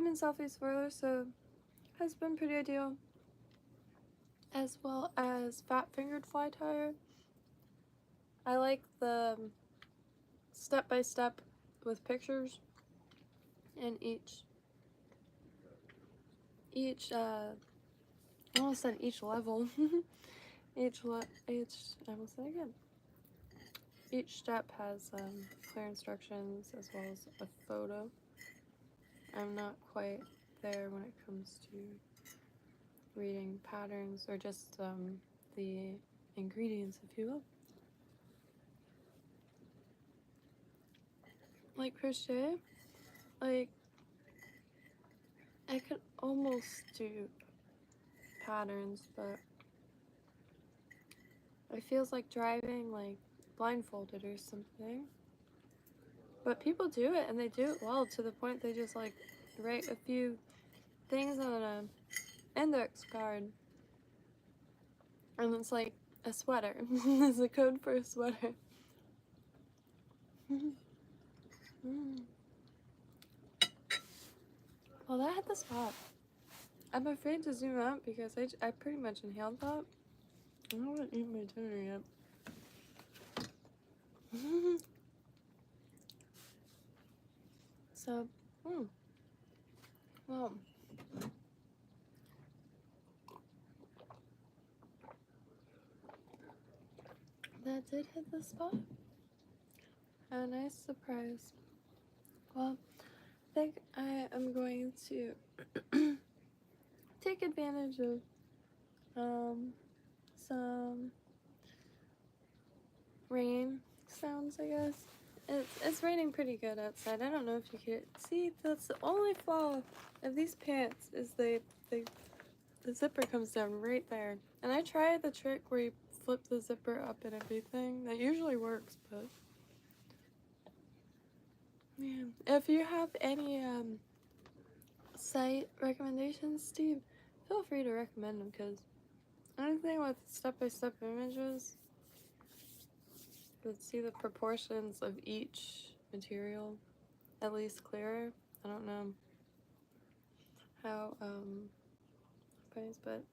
been Southeast Florida, so has been pretty ideal. As well as fat fingered fly tire. I like the step by step with pictures in each I almost said each level. I almost said again. Each step has clear instructions as well as a photo. I'm not quite there when it comes to reading patterns or just the ingredients, if you will. Like crochet, like I could almost do patterns, but it feels like driving like blindfolded or something. But people do it and they do it well to the point they just like write a few things on an index card and it's like a sweater. It's a code for a sweater. Well, that hit the spot. I'm afraid to zoom out because I pretty much inhaled that. I don't want to eat my dinner yet. So, well, that did hit the spot. A nice surprise. Well, I think I am going to take advantage of some rain sounds, I guess. It's raining pretty good outside. I don't know if you can see. That's the only flaw of these pants is the zipper comes down right there. And I tried the trick where you flip the zipper up and everything. That usually works, but yeah. If you have any site recommendations, Steve, feel free to recommend them because anything with step-by-step images, let's see the proportions of each material at least clearer. I don't know how but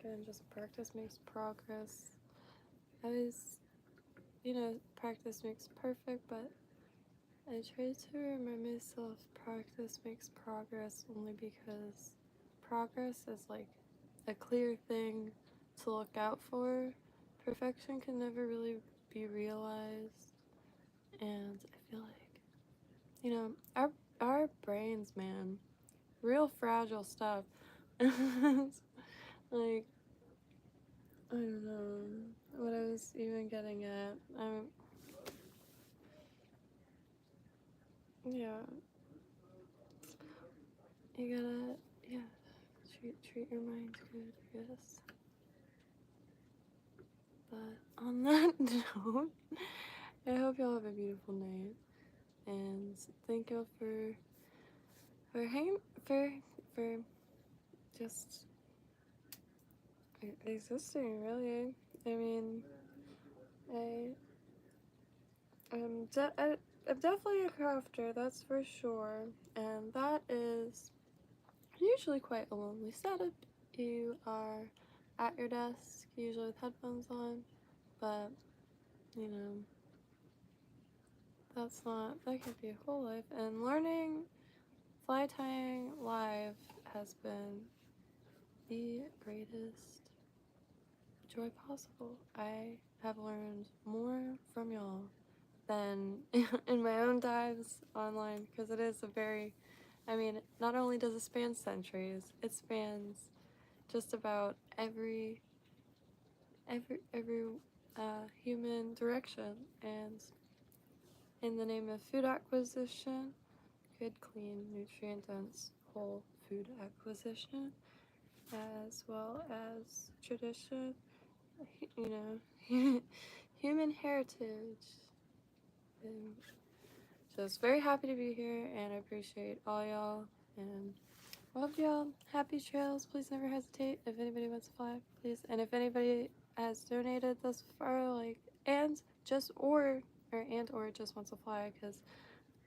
again, just practice makes progress. I always, practice makes perfect, but I try to remind myself practice makes progress only because progress is like a clear thing to look out for. Perfection can never really be realized, and I feel like, our brains, man, real fragile stuff. Like, I don't know what I was even getting at. Yeah. You gotta, treat your mind good, I guess. But on that note, I hope y'all have a beautiful night, and thank y'all for just existing, really. I mean, I'm definitely a crafter, that's for sure, and that is usually quite a lonely setup. You are at your desk, usually with headphones on, but, that could be a whole life, and learning fly tying live has been the greatest joy possible. I have learned more from y'all than in my own dives online, because it is a very, I mean, not only does it span centuries, it spans just about every human direction, and in the name of food acquisition, good, clean, nutrient-dense, whole food acquisition, as well as tradition, you know, human heritage. And just very happy to be here, and I appreciate all y'all, and love y'all. Happy trails. Please never hesitate if anybody wants to fly, please. And if anybody has donated thus far, like, and just or just wants to fly, because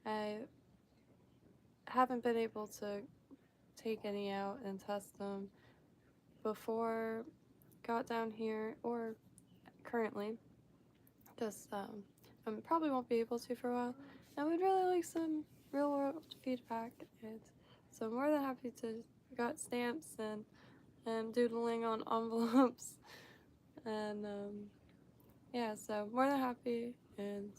I haven't been able to take any out and test them before got down here, or currently, because I probably won't be able to for a while. I would really like some real world feedback, and so I'm more than happy to got stamps and doodling on envelopes, and yeah, so more than happy, and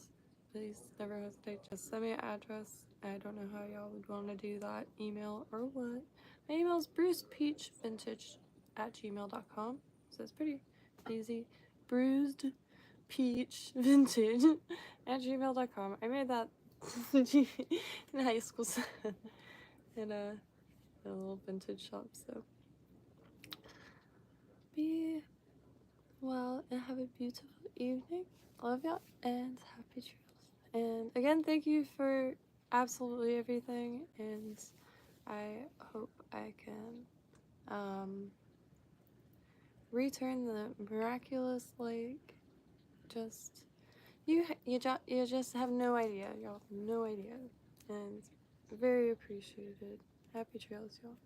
please never hesitate, just send me an address. I don't know how y'all would want to do that, email or what. My email is bruisedpeachvintage@gmail.com, so it's pretty easy. bruisedpeachvintage@gmail.com. I made that in high school in a little vintage shop, so be well and have a beautiful evening. Love y'all and happy trails. And again, thank you for absolutely everything, and I hope I can return the miraculous, like, just you just have no idea, y'all have no idea, and very appreciated. Happy trails, y'all.